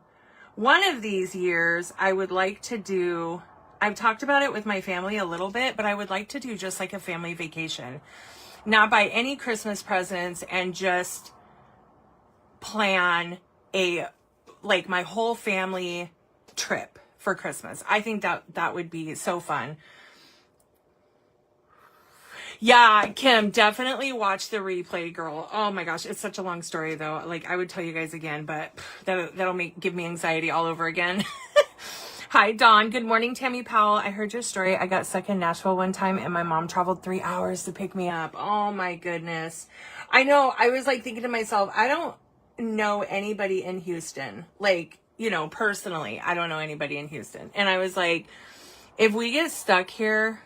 One of these years, I would like to do, I've talked about it with my family a little bit, but I would like to do just like a family vacation. Not buy any Christmas presents and just plan like my whole family trip for Christmas. I think that would be so fun. Yeah, Kim, definitely watch the replay, girl. Oh my gosh, it's such a long story though. Like, I would tell you guys again, but that'll give me anxiety all over again. Hi, Dawn. Good morning, Tammy Powell. I heard your story. I got stuck in Nashville one time and my mom traveled 3 hours to pick me up. Oh my goodness. I know. I was like thinking to myself, I don't know anybody in Houston. Like, you know, personally, I don't know anybody in Houston. And I was like, if we get stuck here,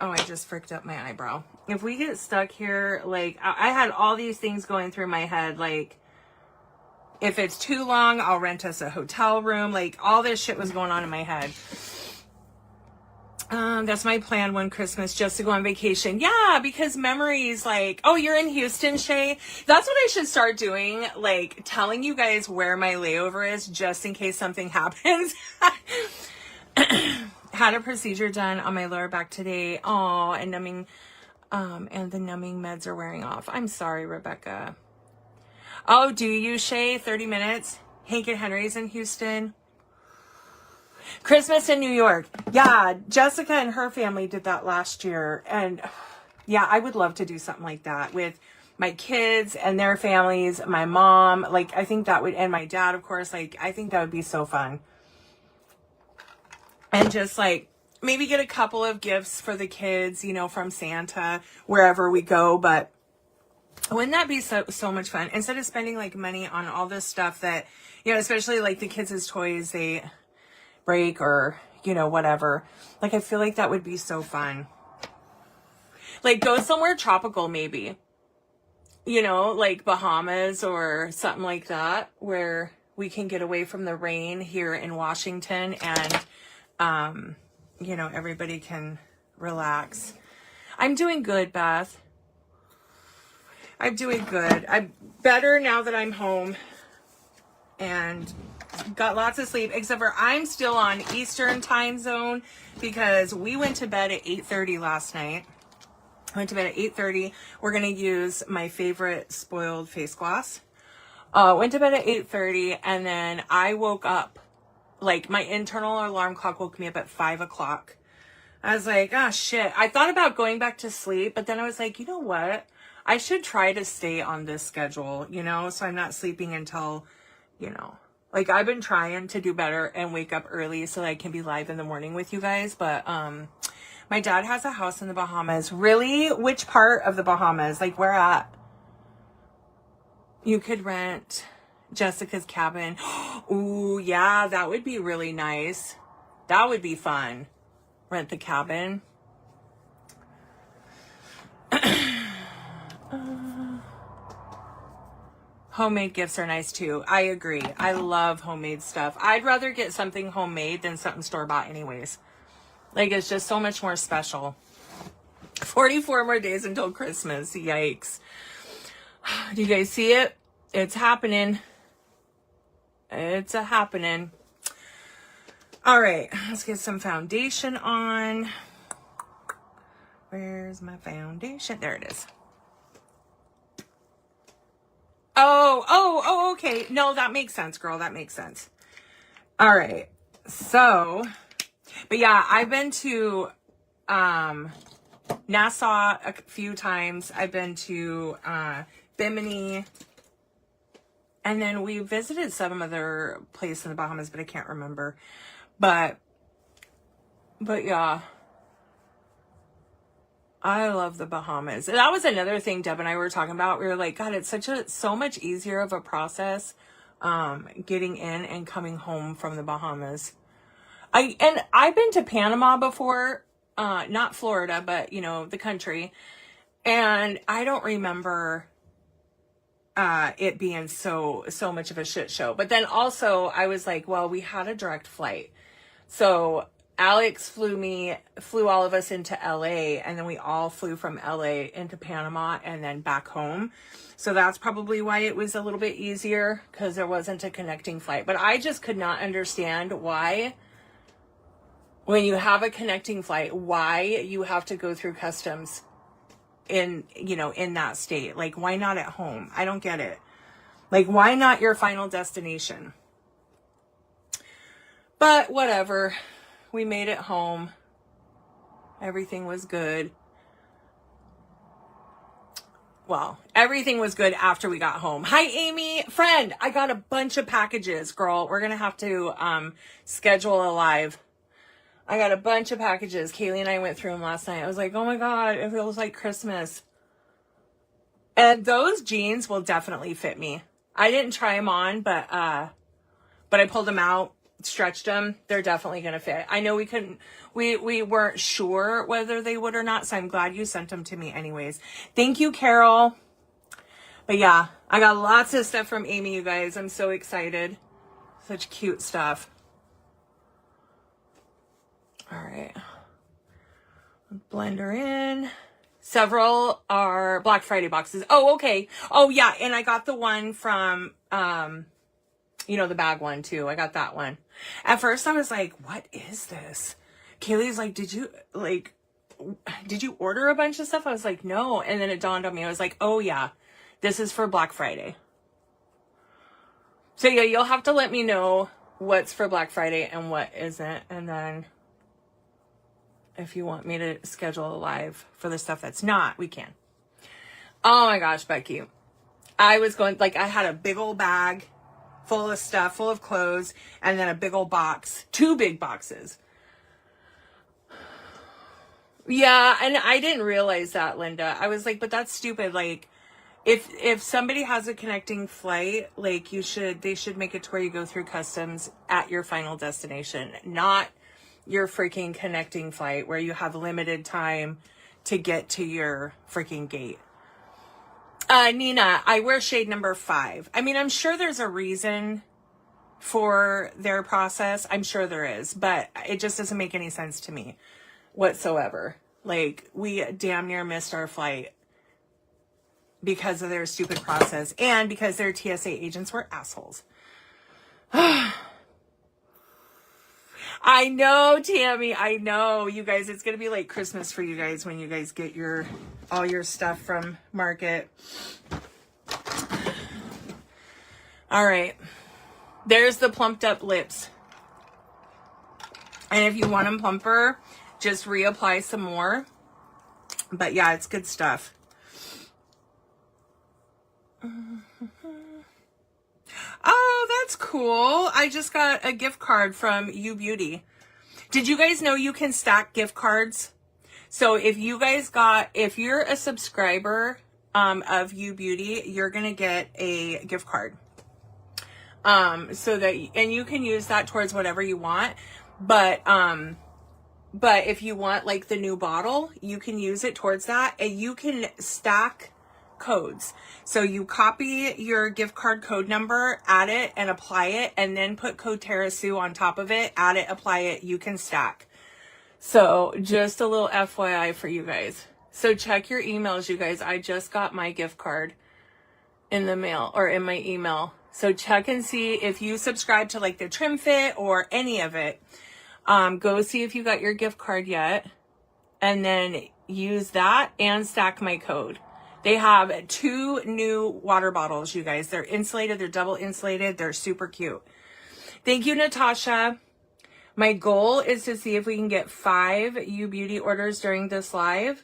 oh, I just fricked up my eyebrow. If we get stuck here, like, I had all these things going through my head. Like, if it's too long, I'll rent us a hotel room. Like, all this shit was going on in my head. That's my plan one Christmas, just to go on vacation. Yeah, because memories, like, oh, you're in Houston, Shay? That's what I should start doing, like, telling you guys where my layover is, just in case something happens. Had a procedure done on my lower back today. Oh, and numbing, and the numbing meds are wearing off. I'm sorry, Rebecca. Oh, do you, Shay? 30 minutes? Hank and Henry's in Houston. Christmas in New York. Yeah, Jessica and her family did that last year. And yeah, I would love to do something like that with my kids and their families, my mom. Like, I think that would, and my dad, of course, like, I think that would be so fun. And just like, maybe get a couple of gifts for the kids, you know, from Santa, wherever we go. But wouldn't that be so much fun? Instead of spending like money on all this stuff that, you know, especially like the kids' toys, they break or, you know, whatever. Like, I feel like that would be so fun. Like, go somewhere tropical, maybe. You know, like Bahamas or something like that, where we can get away from the rain here in Washington and, you know, everybody can relax. I'm doing good, Beth. I'm doing good. I'm better now that I'm home and got lots of sleep, except for I'm still on Eastern time zone because we went to bed at 8:30 last night. I went to bed at 8:30. We're going to use my favorite spoiled face gloss. Went to bed at 8:30 and then I woke up, like my internal alarm clock woke me up at 5 o'clock. I was like, oh shit. I thought about going back to sleep, but then I was like, you know what? I should try to stay on this schedule, you know, so I'm not sleeping until, you know, like I've been trying to do better and wake up early so that I can be live in the morning with you guys. But, my dad has a house in the Bahamas. Really? Which part of the Bahamas? Like where at? You could rent Jessica's cabin. Ooh, yeah, that would be really nice. That would be fun. Rent the cabin. Homemade gifts are nice too. I agree. I love homemade stuff. I'd rather get something homemade than something store-bought anyways. Like, it's just so much more special. 44 more days until Christmas. Yikes. Do you guys see it? It's happening. It's a happening. All right. Let's get some foundation on. Where's my foundation? There it is. Oh, okay. No, that makes sense, girl. That makes sense. All right. So, but yeah, I've been to Nassau a few times. I've been to Bimini. And then we visited some other place in the Bahamas, but I can't remember. But yeah. I love the Bahamas. That was another thing Deb and I were talking about. We were like, God, it's so much easier of a process getting in and coming home from the Bahamas. I've been to Panama before, not Florida, but you know, the country. And I don't remember it being so much of a shit show. But then also I was like, well, we had a direct flight. So Alex flew all of us into LA, and then we all flew from LA into Panama and then back home. So that's probably why it was a little bit easier, because there wasn't a connecting flight. But I just could not understand why, when you have a connecting flight, why you have to go through customs in that state. Like, why not at home? I don't get it. Like, why not your final destination? But whatever. We made it home. Everything was good. Well, everything was good after we got home. Hi, Amy. Friend, I got a bunch of packages, girl. We're going to have to schedule a live. I got a bunch of packages. Kaylee and I went through them last night. I was like, oh my God, it feels like Christmas. And those jeans will definitely fit me. I didn't try them on, but I pulled them out, stretched them. They're definitely going to fit. I know we weren't sure whether they would or not, so I'm glad you sent them to me anyways. Thank you, Carol. But yeah, I got lots of stuff from Amy, you guys. I'm so excited. Such cute stuff. All right. Blend her in. Several are Black Friday boxes. Oh, okay. Oh, yeah. And I got the one from, the bag one too. I got that one. At first I was like, what is this? Kaylee's like, did you order a bunch of stuff? I was like, no. And then it dawned on me. I was like, oh yeah, this is for Black Friday. So yeah, you'll have to let me know what's for Black Friday and what isn't. And then if you want me to schedule a live for the stuff that's not, we can. Oh my gosh, Becky. I had a big old bag full of stuff, full of clothes, and then a big old box, 2 big boxes. Yeah, and I didn't realize that, Linda. I was like, but that's stupid. Like, if somebody has a connecting flight, like they should make it to where you go through customs at your final destination, not your freaking connecting flight where you have limited time to get to your freaking gate. Nina, I wear shade number 5. I mean, I'm sure there's a reason for their process. I'm sure there is, but it just doesn't make any sense to me whatsoever. Like, we damn near missed our flight because of their stupid process and because their TSA agents were assholes. I know, Tammy. I know, you guys. It's gonna be like Christmas for you guys when you guys get all your stuff from Market. All right, there's the plumped up lips. And if you want them plumper, just reapply some more. But yeah, it's good stuff. Oh, that's cool. I just got a gift card from You Beauty. Did you guys know you can stack gift cards? So if you're a subscriber of You Beauty, you're going to get a gift card. And you can use that towards whatever you want. But if you want like the new bottle, you can use it towards that, and you can stack codes. So you copy your gift card code number, add it and apply it, and then put code Terasu on top of it, add it, apply it, you can stack. So just a little FYI for you guys. So check your emails, you guys. I just got my gift card in the mail or in my email. So check and see if you subscribe to like the Trim Fit or any of it. Go see if you got your gift card yet, and then use that and stack my code. They have 2 new water bottles, you guys. They're insulated. They're double insulated. They're super cute. Thank you, Natasha. My goal is to see if we can get 5 You Beauty orders during this live.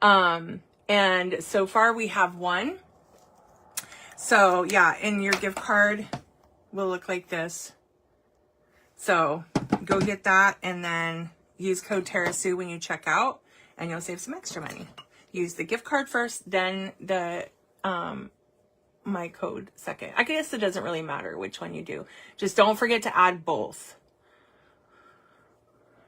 And so far we have 1. So yeah, and your gift card will look like this. So go get that and then use code Terasu when you check out and you'll save some extra money. Use the gift card first, then the my code second. I guess it doesn't really matter which one you do. Just don't forget to add both.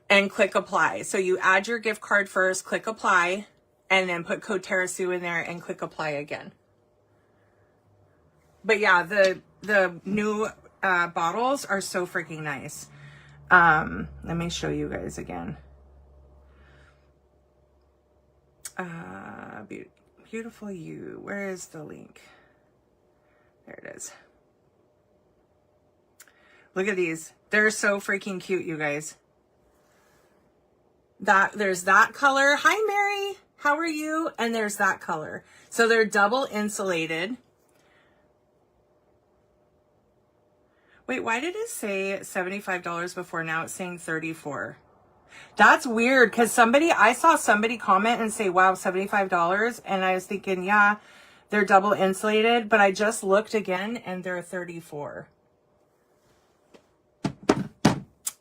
And click apply. So you add your gift card first, click apply, and then put code Terasu in there and click apply again. But yeah, the new bottles are so freaking nice. Let me show you guys again. Beautiful You. Where is the link? There it is. Look at these. They're so freaking cute, you guys. There's that color. Hi, Mary. How are you? And there's that color. So they're double insulated. Wait, why did it say $75 before? Now it's saying $34. That's weird, because I saw somebody comment and say, wow, $75. And I was thinking, yeah, they're double insulated. But I just looked again and they're $34.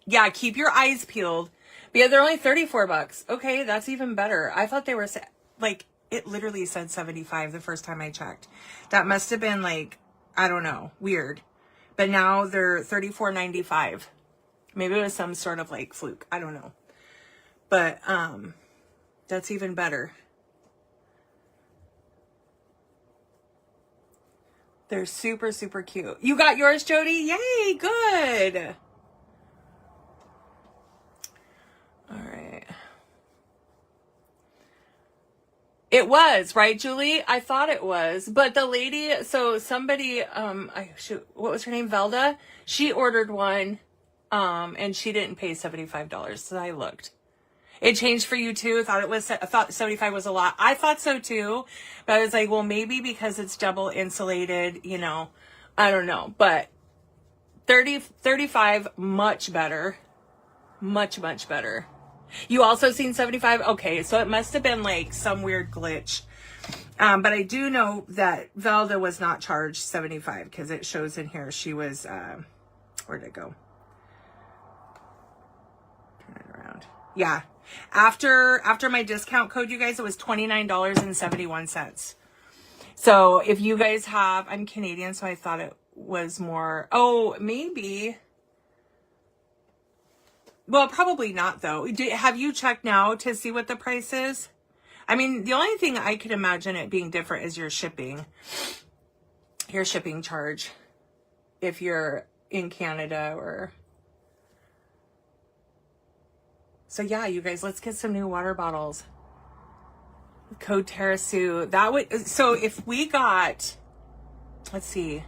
Yeah, keep your eyes peeled. But yeah, they're only $34. Okay, that's even better. I thought they were, like, it literally said 75 the first time I checked. That must have been, like, I don't know, weird. But now they're $34.95. Maybe it was some sort of, like, fluke. I don't know. But that's even better. They're super, super cute. You got yours, Jody? Yay, good. All right. It was, right, Julie? I thought it was. But the lady, so somebody, what was her name? Velda? She ordered one, and she didn't pay $75. So I looked. It changed for you too. I thought 75 was a lot. I thought so too. But I was like, well, maybe because it's double insulated, you know, I don't know. But 35, much better. Much, much better. You also seen 75? Okay, so it must have been like some weird glitch. But I do know that Velda was not charged 75 because it shows in here she was, where'd it go? Turn it around. Yeah. After my discount code, you guys, it was $29.71. So if you guys have, I'm Canadian, so I thought it was more, oh, maybe. Well, probably not though. Have you checked now to see what the price is? I mean, the only thing I could imagine it being different is your shipping charge. If you're in Canada or... So yeah, you guys, let's get some new water bottles. Code Terrasu. That would, so if we got, let's see,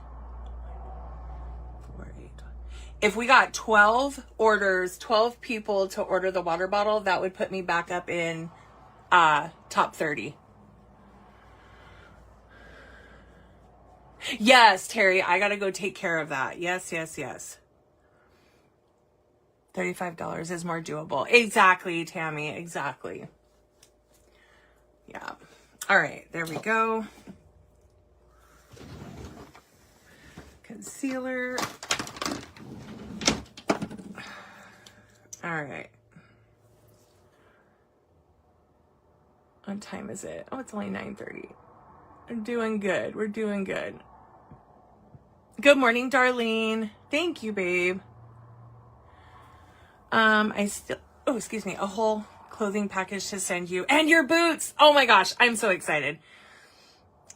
if we got 12 orders, 12 people to order the water bottle, that would put me back up in top 30. Yes, Terry, I gotta go take care of that. Yes, yes, yes. $35 is more doable. Exactly, Tammy, exactly. Yeah. All right, there we go. Concealer. All right. What time is it? Oh, it's only 9:30. We're doing good. We're doing good. Good morning, Darlene. Thank you, babe. Oh, excuse me, a whole clothing package to send you and your boots. Oh my gosh, I'm so excited.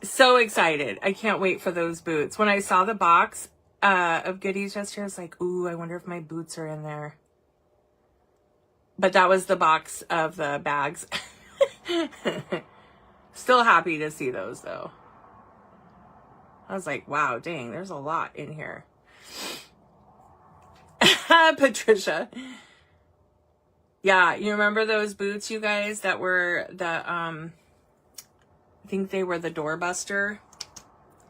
So excited. I can't wait for those boots. When I saw the box of goodies yesterday, I was like, ooh, I wonder if my boots are in there. But that was the box of the bags. Still happy to see those though. I was like, wow, dang, there's a lot in here. Patricia. Yeah, you remember those boots, you guys, that were the, I think they were the doorbuster.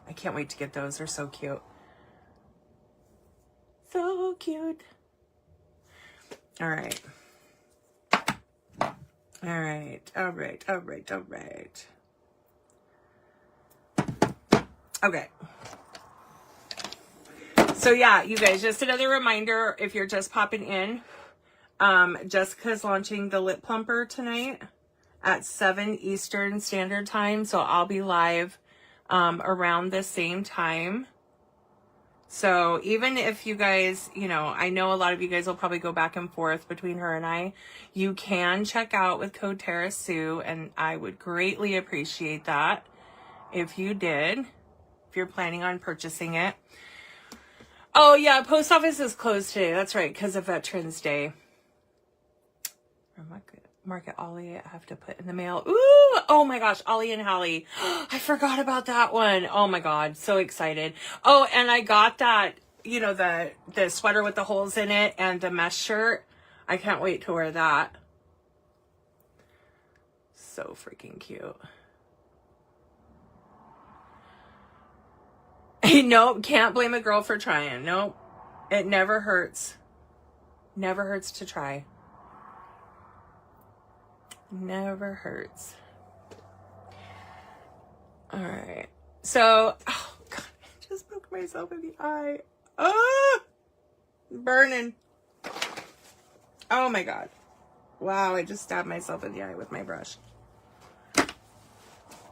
I can't wait to get those. They're so cute. So cute. All right. All right. All right. All right. All right. Okay. So yeah, you guys, just another reminder, if you're just popping in, Jessica's launching the lip plumper tonight at 7 Eastern Standard Time. So I'll be live around the same time. So even if you guys, you know, I know a lot of you guys will probably go back and forth between her and I, you can check out with code Terrasu, and I would greatly appreciate that if you did, if you're planning on purchasing it. Oh yeah, post office is closed today. That's right, because of Veterans Day. Market Ollie, I have to put in the mail. Ooh, oh my gosh, Ollie and Hallie. I forgot about that one. Oh my God, so excited. Oh, and I got that, you know, the sweater with the holes in it and the mesh shirt. I can't wait to wear that. So freaking cute. Nope, can't blame a girl for trying. Nope, it never hurts. Never hurts to try. Never hurts. All right. So, oh God, I just poked myself in the eye. Oh, burning. Oh my God. Wow, I just stabbed myself in the eye with my brush.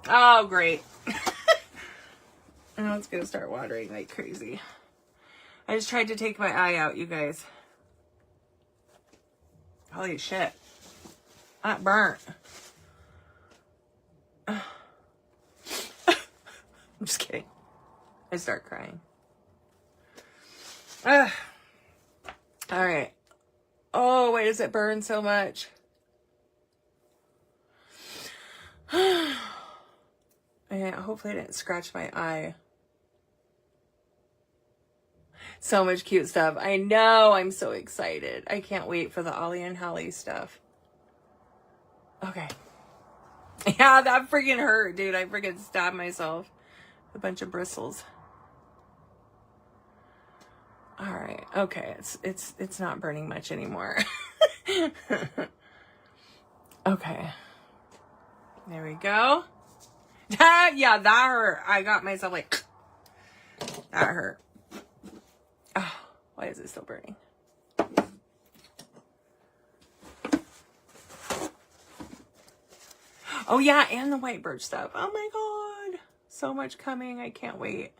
Oh, great. Now it's gonna start watering like crazy. I just tried to take my eye out, you guys. Holy shit. That burnt. I'm just kidding. I start crying. All right. Oh, why does it burn so much? Yeah, hopefully I didn't scratch my eye. So much cute stuff. I know. I'm so excited. I can't wait for the Ollie and Hallie stuff. Okay. Yeah, that freaking hurt, dude. I freaking stabbed myself. A bunch of bristles. All right. Okay. It's not burning much anymore. Okay. There we go. Yeah, that hurt. I got myself like, that hurt. Oh, why is it still burning? Oh yeah, and the white birch stuff. Oh my God. So much coming. I can't wait.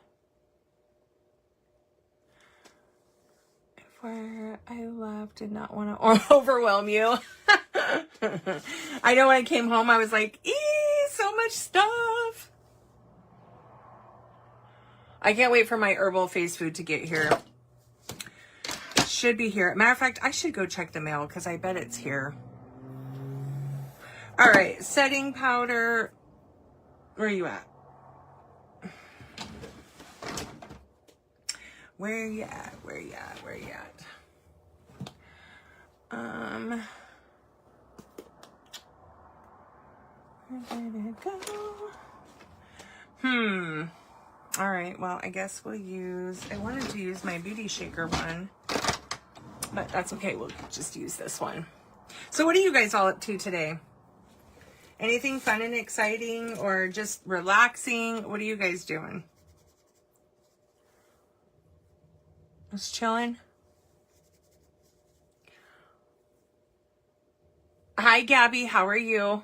Where I left, did not want to overwhelm you. I know when I came home, I was like, so much stuff. I can't wait for my herbal face food to get here. Should be here. Matter of fact, I should go check the mail because I bet it's here. All right, setting powder. Where are you at? Where you at? Where you at? Where you at? Where did it go? All right, well, I guess we'll use, I wanted to use my beauty shaker one, but that's okay. We'll just use this one. So what are you guys all up to today? Anything fun and exciting or just relaxing? What are you guys doing? Just chilling. Hi, Gabby. How are you?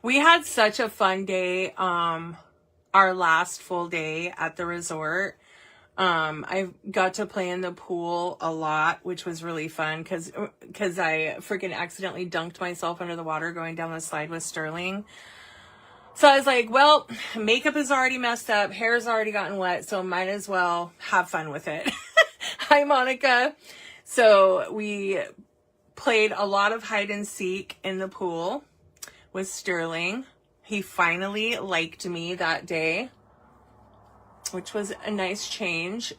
We had such a fun day. Our last full day at the resort. I got to play in the pool a lot, which was really fun because I freaking accidentally dunked myself under the water going down the slide with Sterling. So I was like, well, makeup is already messed up. Hair's already gotten wet. So might as well have fun with it. Hi, Monica. So we played a lot of hide and seek in the pool with Sterling. He finally liked me that day, which was a nice change.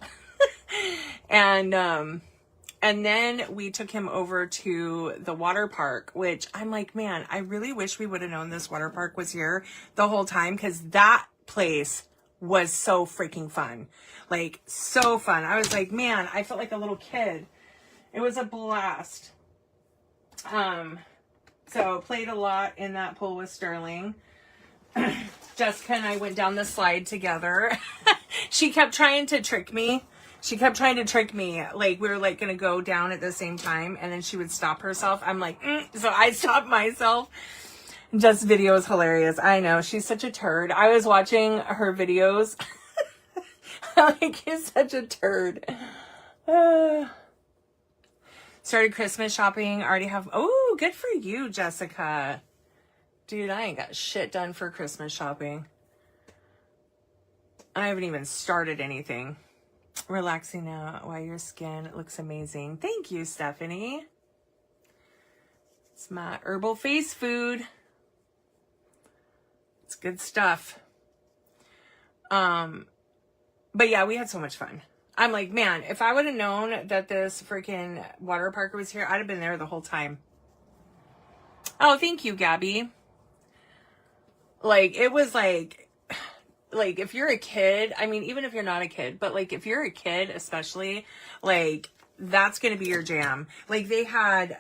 And then we took him over to the water park, which I'm like, man, I really wish we would have known this water park was here the whole time because that place was so freaking fun. Like, so fun. I was like, man, I felt like a little kid. It was a blast. So played a lot in that pool with Sterling. Jessica and I went down the slide together. She kept trying to trick me. Like, we were like going to go down at the same time and then she would stop herself. I'm like, so I stopped myself. Jess' video is hilarious. I know. She's such a turd. I was watching her videos. Like, he's such a turd. Started Christmas shopping. Already have, oh, good for you, Jessica. Dude, I ain't got shit done for Christmas shopping. I haven't even started anything. Relaxing out while your skin looks amazing. Thank you, Stephanie. It's my herbal face food. It's good stuff. But yeah, we had so much fun. I'm like, man, if I would have known that this freaking water park was here, I'd have been there the whole time. Oh, thank you, Gabby. Like, it was like if you're a kid, I mean, even if you're not a kid, but like if you're a kid, especially, like, that's going to be your jam. Like, they had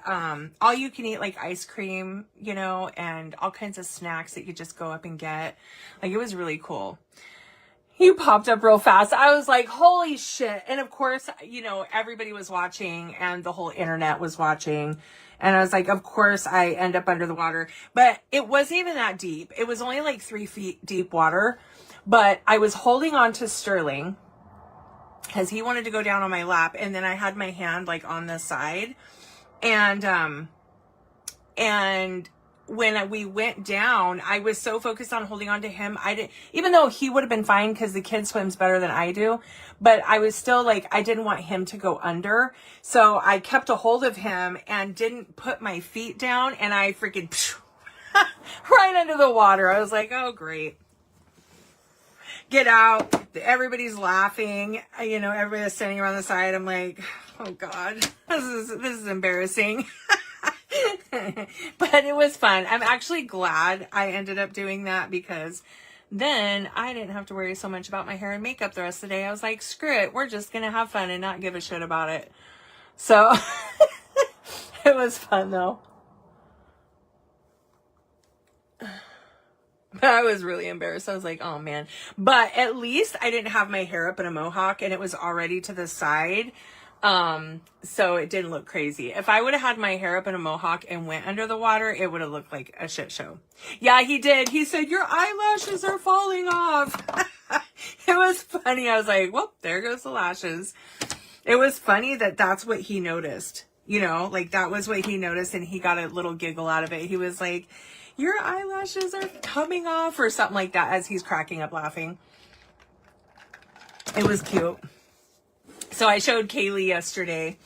all you can eat, like, ice cream, you know, and all kinds of snacks that you just go up and get. Like, it was really cool. He popped up real fast. I was like, holy shit. And of course, you know, everybody was watching and the whole internet was watching. And I was like, of course I end up under the water. But it wasn't even that deep. It was only like 3 feet deep water. But I was holding on to Sterling because he wanted to go down on my lap. And then I had my hand like on the side. And when we went down, I was so focused on holding on to him. I didn't, even though he would have been fine because the kid swims better than I do, but I was still like, I didn't want him to go under. So I kept a hold of him and didn't put my feet down, and I freaking right under the water. I was like, oh, great. Get out. Everybody's laughing. You know, everybody's standing around the side. I'm like, oh God, this is embarrassing. But it was fun. I'm actually glad I ended up doing that because then I didn't have to worry so much about my hair and makeup the rest of the day. I was like, screw it. We're just going to have fun and not give a shit about it. So it was fun though. But I was really embarrassed. I was like, oh man. But at least I didn't have my hair up in a mohawk and it was already to the side. So it didn't look crazy. If I would have had my hair up in a mohawk and went under the water, it would have looked like a shit show. Yeah, he did. He said, your eyelashes are falling off. It was funny. I was like, well, there goes the lashes. It was funny that that's what he noticed. You know, like that was what he noticed, and he got a little giggle out of it. He was like, your eyelashes are coming off or something like that as he's cracking up laughing. It was cute. So I showed Kaylee yesterday,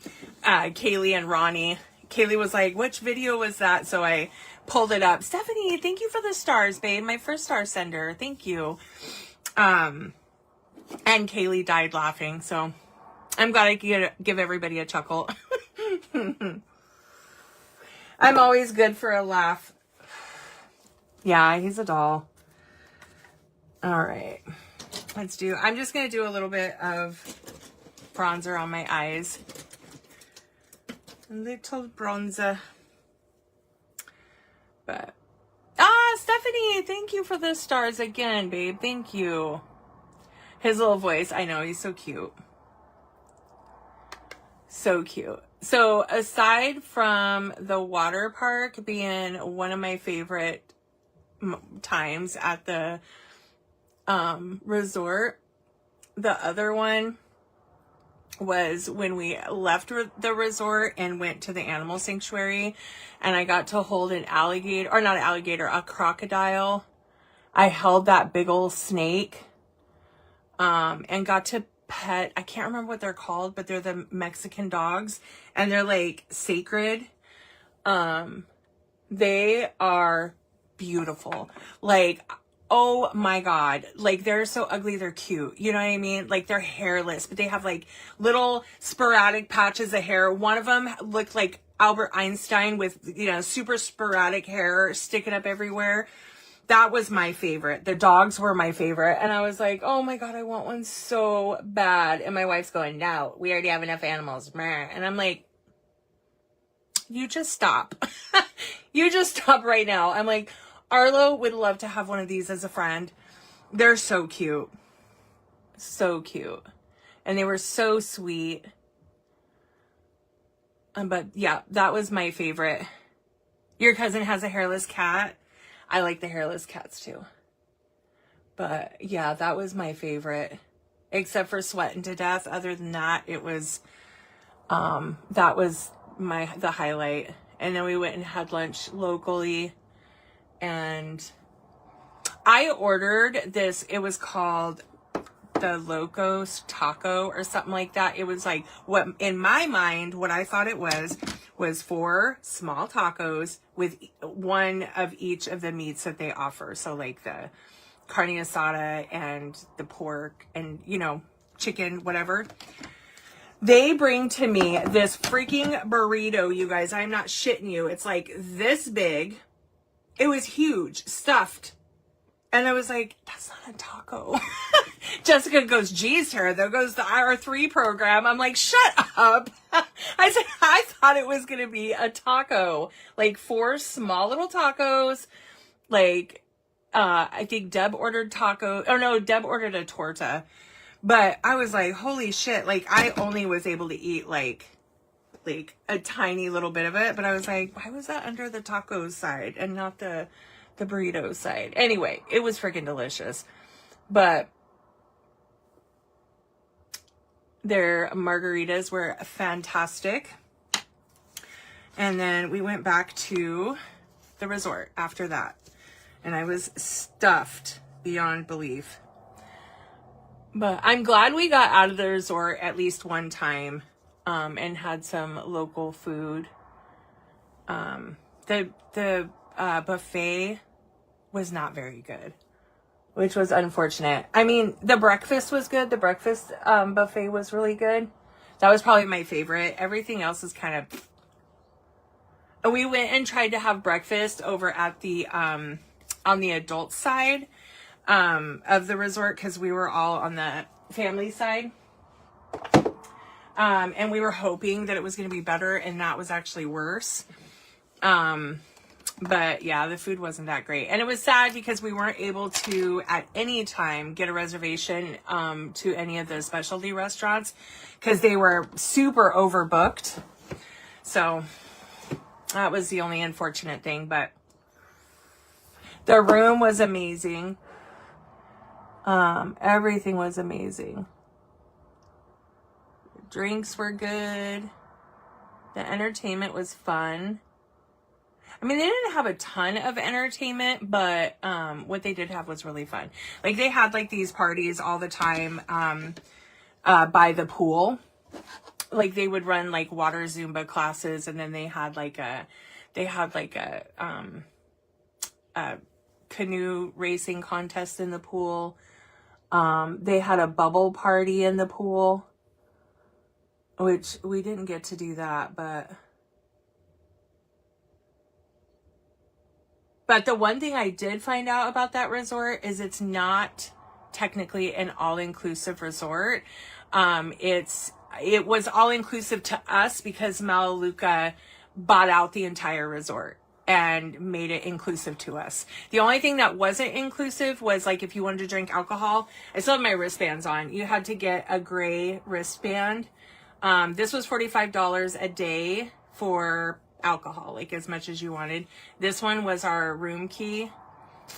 Kaylee and Ronnie. Kaylee was like, which video was that? So I pulled it up. Stephanie, thank you for the stars, babe. My first star sender. Thank you. And Kaylee died laughing. So I'm glad I could give everybody a chuckle. I'm always good for a laugh. Yeah, he's a doll. All right. I'm just going to do a little bit of bronzer on my eyes. A little bronzer. But, Stephanie, thank you for the stars again, babe. Thank you. His little voice. I know, he's so cute. So cute. So aside from the water park being one of my favorite times at the resort, the other one was when we left the resort and went to the animal sanctuary, and I got to hold an alligator, or not an alligator, a crocodile. I held that big old snake, and got to pet, I can't remember what they're called, but they're the Mexican dogs, and they're like sacred. They are beautiful. Like, oh my God. Like, they're so ugly, they're cute. You know what I mean? Like, they're hairless, but they have like little sporadic patches of hair. One of them looked like Albert Einstein with, you know, super sporadic hair sticking up everywhere. That was my favorite. The dogs were my favorite. And I was like, oh my God, I want one so bad. And my wife's going, no, we already have enough animals. And I'm like, you just stop. You just stop right now. I'm like, Arlo would love to have one of these as a friend. They're so cute. So cute. And they were so sweet. But yeah, that was my favorite. Your cousin has a hairless cat. I like the hairless cats too. But yeah, that was my favorite. Except for sweating to death. Other than that, it was, that was the highlight. And then we went and had lunch locally. And I ordered this, it was called the Locos Taco or something like that. It was like, what in my mind, what I thought it was 4 small tacos with one of each of the meats that they offer. So like the carne asada and the pork and, you know, chicken, whatever. They bring to me this freaking burrito, you guys. I'm not shitting you. It's like this big. It was huge, stuffed. And I was like, that's not a taco. Jessica goes, geez, Tara, there goes the IR3 program. I'm like, shut up. I said, I thought it was going to be a taco. Like 4 small little tacos. Like, I think Deb ordered taco. Oh no, Deb ordered a torta. But I was like, holy shit. Like, I only was able to eat like a tiny little bit of it. But I was like, why was that under the tacos side and not the burrito side? Anyway, it was freaking delicious. But their margaritas were fantastic. And then we went back to the resort after that. And I was stuffed beyond belief. But I'm glad we got out of the resort at least one time and had some local food. The buffet was not very good, which was unfortunate. I mean, the breakfast was good. The breakfast buffet was really good. That was probably my favorite. Everything else is kind of... We went and tried to have breakfast over at the on the adult side of the resort because we were all on the family side. And we were hoping that it was going to be better, and that was actually worse. But yeah, the food wasn't that great. And it was sad because we weren't able to at any time get a reservation to any of the specialty restaurants because they were super overbooked. So that was the only unfortunate thing. But the room was amazing. Everything was amazing. The drinks were good. The entertainment was fun. I mean, they didn't have a ton of entertainment, but what they did have was really fun. Like, they had, like, these parties all the time by the pool. Like, they would run, like, water Zumba classes, and then they had, like, a canoe racing contest in the pool. They had a bubble party in the pool, which we didn't get to do that, but the one thing I did find out about that resort is it's not technically an all-inclusive resort. It was all-inclusive to us because Melaleuca bought out the entire resort and made it inclusive to us. The only thing that wasn't inclusive was, like, if you wanted to drink alcohol, I still have my wristbands on. You had to get a gray wristband. This was $45 a day for alcohol, like as much as you wanted. This one was our room key.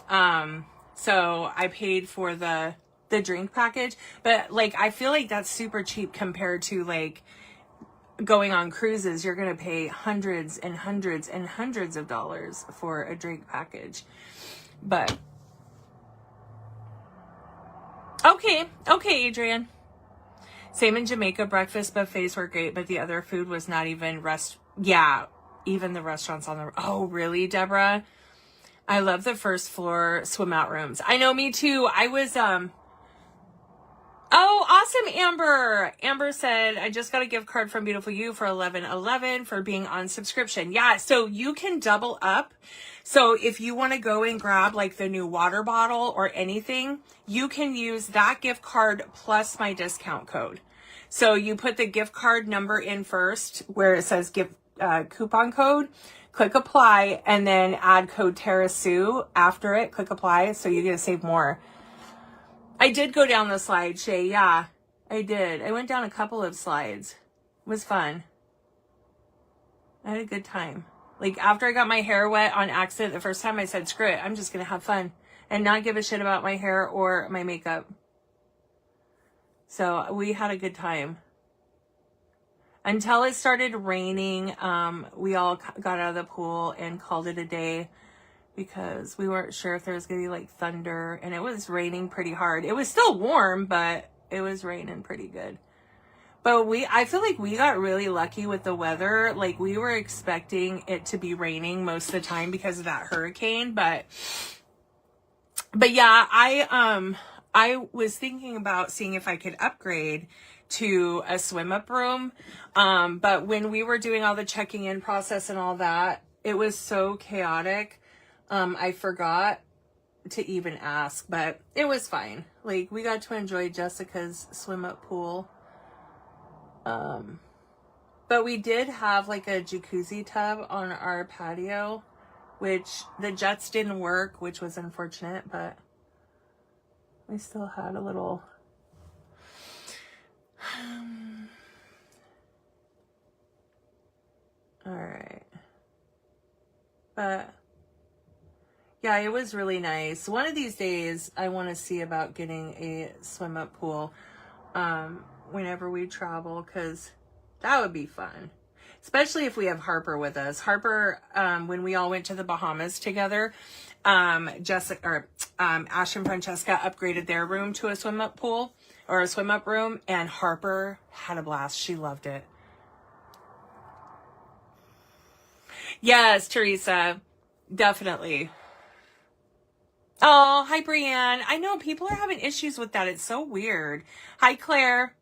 So I paid for the drink package, but like, I feel like that's super cheap compared to like going on cruises. You're going to pay hundreds and hundreds and hundreds of dollars for a drink package. But okay, Adrian. Same in Jamaica. Breakfast buffets were great, but the other food was not even even the restaurants on the... Oh, really, Deborah? I love the first floor swim out rooms. I know, me too. I was, Oh, awesome, Amber. Amber said, I just got a gift card from Beautiful You for $11.11 for being on subscription. Yeah, so you can double up. So if you want to go and grab like the new water bottle or anything, you can use that gift card plus my discount code. So you put the gift card number in first where it says gift coupon code, click apply, and then add code TerraSue after it. Click apply, so you're gonna save more. I did go down the slide, Shay. Yeah, I did. I went down a couple of slides. It was fun. I had a good time. Like, after I got my hair wet on accident the first time, I said, screw it, I'm just gonna have fun and not give a shit about my hair or my makeup. So we had a good time. Until it started raining, we all got out of the pool and called it a day because we weren't sure if there was going to be like thunder, and it was raining pretty hard. It was still warm, but it was raining pretty good. But I feel like we got really lucky with the weather. Like, we were expecting it to be raining most of the time because of that hurricane, but yeah, I was thinking about seeing if I could upgrade to a swim up room. But when we were doing all the checking in process and all that, it was so chaotic. I forgot to even ask, but it was fine. Like, we got to enjoy Jessica's swim up pool. But we did have like a jacuzzi tub on our patio, which the jets didn't work, which was unfortunate, but we still had a little... All right. But yeah, it was really nice. One of these days I want to see about getting a swim up pool whenever we travel, because that would be fun, especially if we have Harper with us. Harper, when we all went to the Bahamas together, Ash and Francesca upgraded their room to a swim up pool or a swim up room, and Harper had a blast. She loved it. Yes, Teresa, definitely. Oh, hi, Brienne. I know people are having issues with that. It's so weird. Hi, Claire.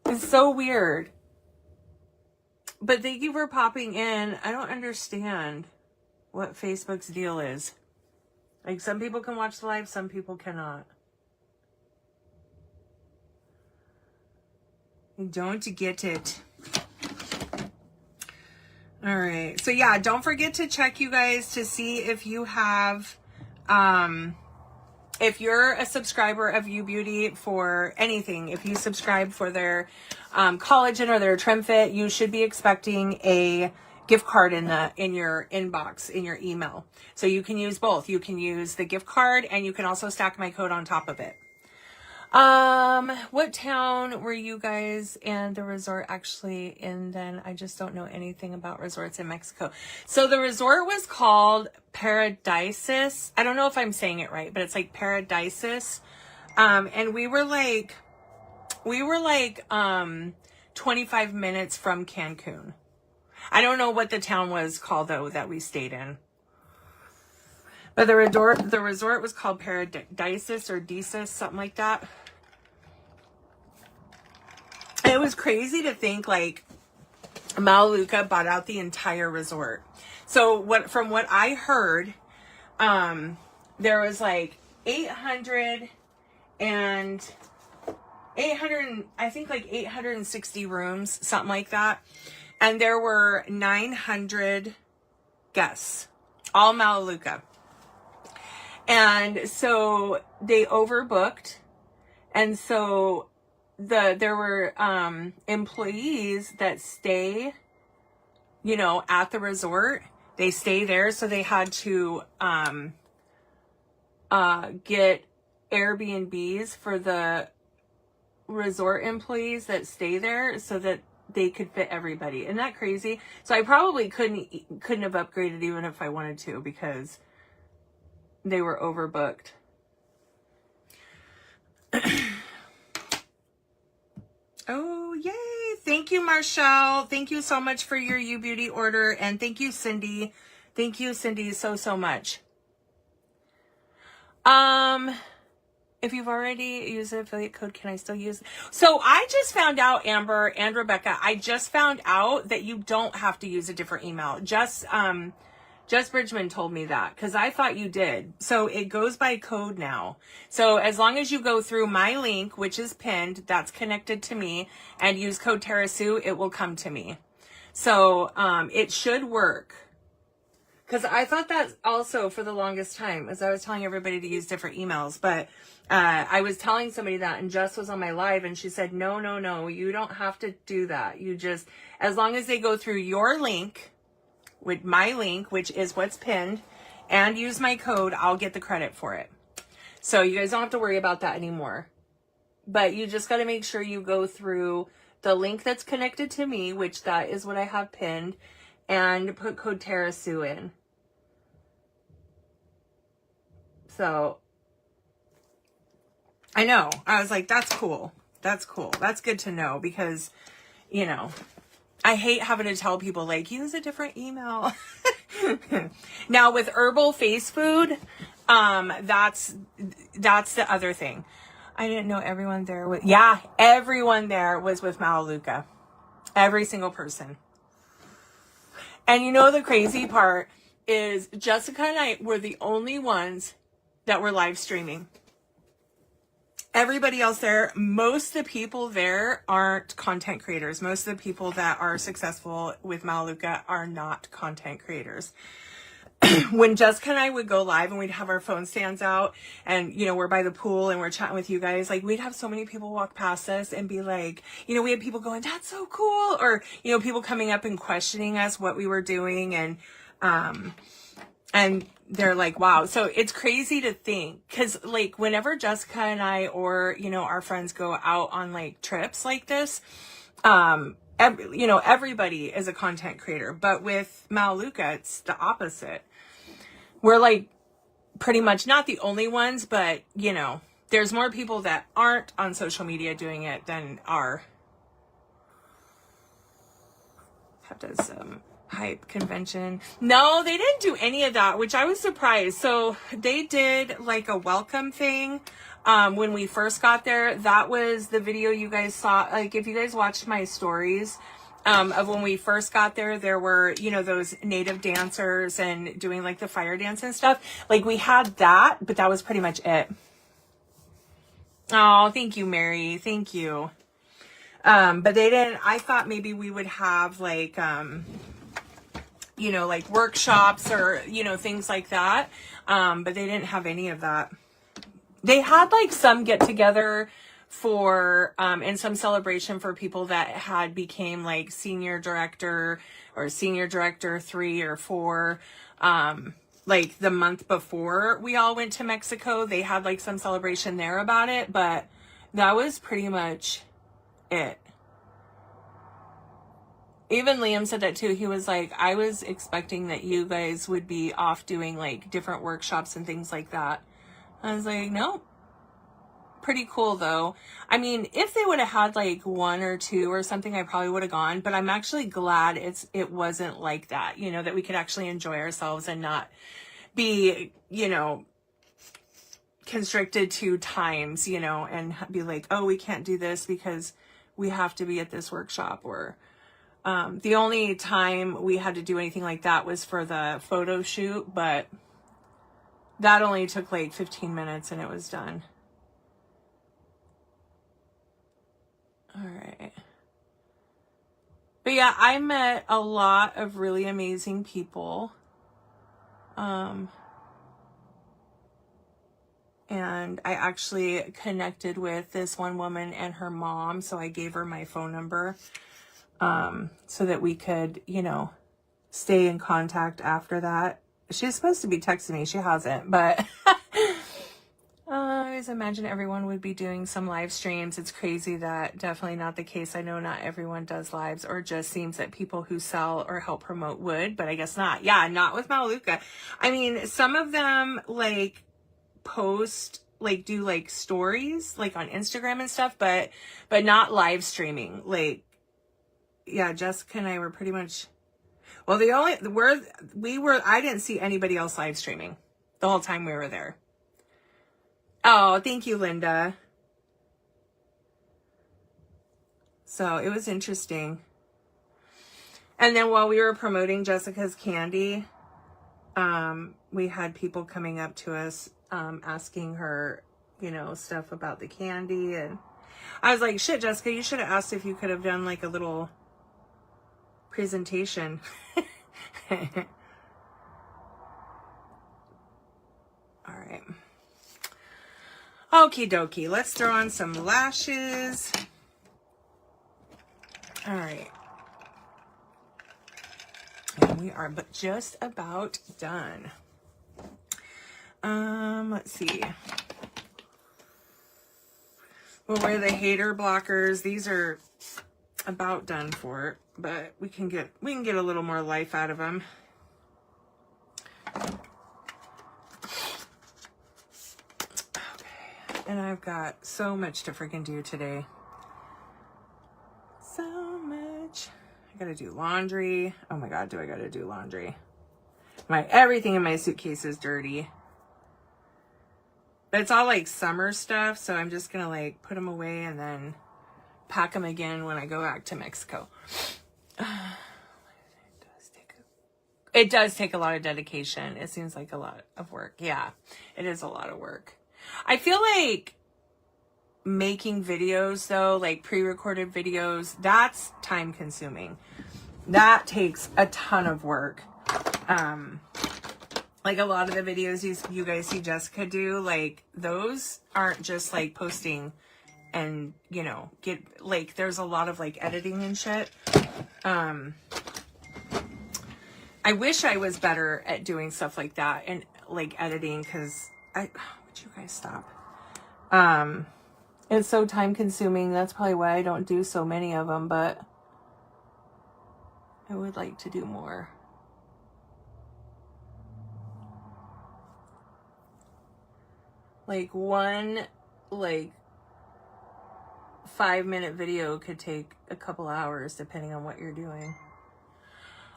It's so weird. But thank you for popping in. I don't understand what Facebook's deal is. Like, some people can watch the live, some people cannot. I don't get it. All right. So yeah, don't forget to check, you guys, to see if you have, if you're a subscriber of U Beauty for anything, if you subscribe for their collagen or their Trim Fit, you should be expecting a gift card in your inbox, in your email. So you can use both. You can use the gift card and you can also stack my code on top of it. What town were you guys and the resort actually in then? I just don't know anything about resorts in Mexico. So the resort was called Paradisus. I don't know if I'm saying it right, but it's like Paradisus. And we were like 25 minutes from Cancun. I don't know what the town was called though that we stayed in. But the resort was called Paradisus or Desus, something like that. It was crazy to think like Melaleuca bought out the entire resort. So from what I heard, there was like 800, I think like 860 rooms, something like that. And there were 900 guests, all Melaleuca. And so they overbooked. And so there were employees that stay, you know, at the resort. They stay there, so they had to get Airbnbs for the resort employees that stay there so that they could fit everybody. Isn't that crazy? So I probably couldn't have upgraded even if I wanted to, because they were overbooked. Oh, yay. Thank you, Marshall. Thank you so much for your U Beauty order. And thank you, Cindy. Thank you, Cindy, so much. If you've already used an affiliate code, can I still use it? So I just found out, Amber and Rebecca, I just found out that you don't have to use a different email. Jess Bridgman told me that, because I thought you did. So it goes by code now. So as long as you go through my link, which is pinned, that's connected to me, and use code TerraSue, it will come to me. So it should work. Because I thought that also for the longest time, as I was telling everybody to use different emails. But I was telling somebody that, and Jess was on my live, and she said, no, you don't have to do that. You just, as long as they go through your link, with my link, which is what's pinned, and use my code, I'll get the credit for it. So you guys don't have to worry about that anymore. But you just got to make sure you go through the link that's connected to me, which that is what I have pinned, and put code TerraSue in. So I know, I was like, that's cool. That's cool. That's good to know, because, you know, I hate having to tell people, like, use a different email. Now, with herbal face food, that's the other thing. I didn't know everyone there was, yeah, everyone there was with Melaleuca. Every single person. And you know, the crazy part is Jessica and I were the only ones that were live streaming. Everybody else there, most of the people there aren't content creators. Most of the people that are successful with Melaleuca are not content creators. When Jessica and I would go live and we'd have our phone stands out and, you know, we're by the pool and we're chatting with you guys, like, we'd have so many people walk past us and be like, you know, we had people going, that's so cool. Or, you know, people coming up and questioning us what we were doing. And they're like, wow. So it's crazy to think, because like whenever Jessica and I, or, you know, our friends go out on like trips like this, you know, everybody is a content creator. But with Melaleuca, it's the opposite. We're like pretty much not the only ones, but, you know, there's more people that aren't on social media doing it than are. Have to some hype convention. No, they didn't do any of that, which I was surprised. So they did like a welcome thing when we first got there. That was the video you guys saw. Like, if you guys watched my stories of when we first got there, there were, you know, those native dancers and doing like the fire dance and stuff. Like, we had that, but that was pretty much it. Oh, thank you, Mary. Thank you. But they didn't, I thought maybe we would have like you know, like workshops or, you know, things like that. But they didn't have any of that. They had like some get together for, and some celebration for people that had became like senior director or senior director 3 or 4, like the month before we all went to Mexico. They had like some celebration there about it, but that was pretty much it. Even Liam said that too. He was like, I was expecting that you guys would be off doing like different workshops and things like that. I was like, no. Pretty cool though. I mean, if they would have had like 1 or 2 or something, I probably would have gone, but I'm actually glad it wasn't like that, you know, that we could actually enjoy ourselves and not be, you know, constricted to times, you know, and be like, oh, we can't do this because we have to be at this workshop. Or the only time we had to do anything like that was for the photo shoot, but that only took like 15 minutes and it was done. All right. But yeah, I met a lot of really amazing people. And I actually connected with this one woman and her mom. So I gave her my phone number, so that we could, you know, stay in contact after that. She's supposed to be texting me. She hasn't, but I always imagine everyone would be doing some live streams. It's crazy that definitely not the case. I know not everyone does lives, or just seems that people who sell or help promote would, but I guess not. Yeah, not with Melaleuca. I mean, some of them like post, like do like stories like on Instagram and stuff, but not live streaming. Like, yeah, Jessica and I were pretty much, well, I didn't see anybody else live streaming the whole time we were there. Oh, thank you, Linda. So it was interesting. And then while we were promoting Jessica's candy, we had people coming up to us, asking her, you know, stuff about the candy. And I was like, shit, Jessica, you should have asked if you could have done like a little presentation. All right. Okie dokie, let's throw on some lashes. All right. And we are but just about done. Let's see. We'll wear the hater blockers. These are about done for, but we can get a little more life out of them. And I've got so much to freaking do today. So much. I gotta do laundry. Oh my God, do I gotta do laundry? Everything in my suitcase is dirty. But it's all like summer stuff, so I'm just gonna like put them away and then pack them again when I go back to Mexico. It does take a lot of dedication. It seems like a lot of work. Yeah, it is a lot of work. I feel like making videos though, like pre-recorded videos, that's time consuming. That takes a ton of work. Like a lot of the videos you guys see Jessica do, like those aren't just like posting and, you know, there's a lot of like editing and shit. I wish I was better at doing stuff like that and like editing, because would you guys stop? It's so time consuming. That's probably why I don't do so many of them, but I would like to do more. Like one, like 5-minute video could take a couple hours depending on what you're doing.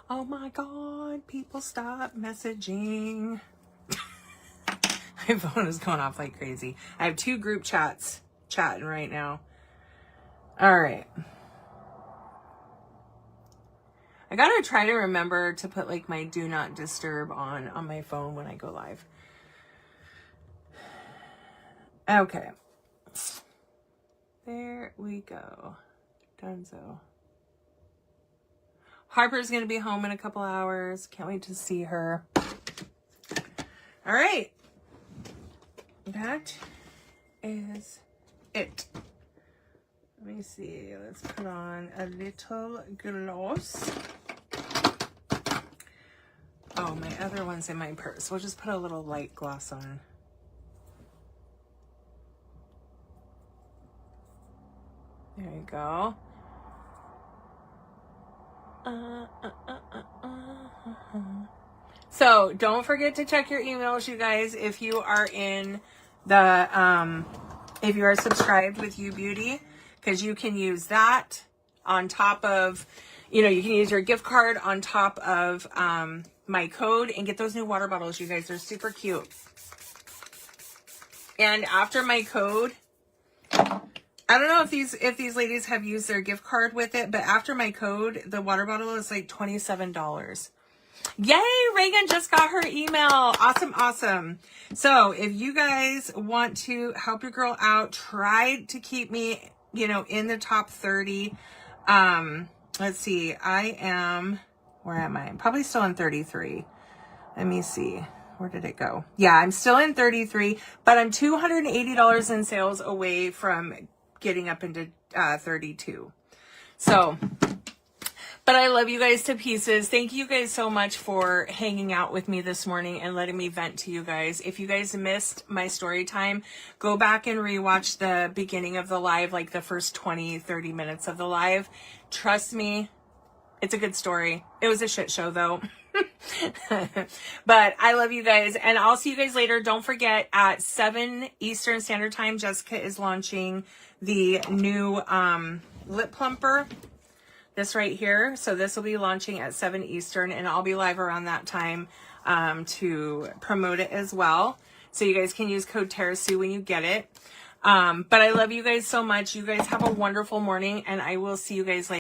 Oh my God, people stop messaging. My phone is going off like crazy. I have 2 group chats chatting right now. All right. I gotta try to remember to put like my do not disturb on my phone when I go live. Okay. There we go. Dunzo. Harper's going to be home in a couple hours. Can't wait to see her. All right. That is it. Let me see. Let's put on a little gloss. Oh, my other one's in my purse. We'll just put a little light gloss on. There you go. So don't forget to check your emails, you guys, if you are in the, if you are subscribed with You Beauty, because you can use that on top of, you know, you can use your gift card on top of my code and get those new water bottles, you guys. They're super cute. And after my code, I don't know if these ladies have used their gift card with it, but after my code, the water bottle is like $27. Yay, Reagan just got her email. Awesome, awesome. So if you guys want to help your girl out, try to keep me, you know, in the top 30. Let's see. I am, where am I? I'm probably still in 33. Let me see. Where did it go? Yeah, I'm still in 33, but I'm $280 in sales away from getting up into 32. So, but I love you guys to pieces. Thank you guys so much for hanging out with me this morning and letting me vent to you guys. If you guys missed my story time, go back and rewatch the beginning of the live, like the first 20-30 minutes of the live. Trust me, it's a good story. It was a shit show though. But I love you guys, and I'll see you guys later. Don't forget, at 7 Eastern Standard Time, Jessica is launching the new lip plumper, this right here. So this will be launching at 7 Eastern, and I'll be live around that time to promote it as well. So you guys can use code TerraSue when you get it. But I love you guys so much. You guys have a wonderful morning, and I will see you guys later.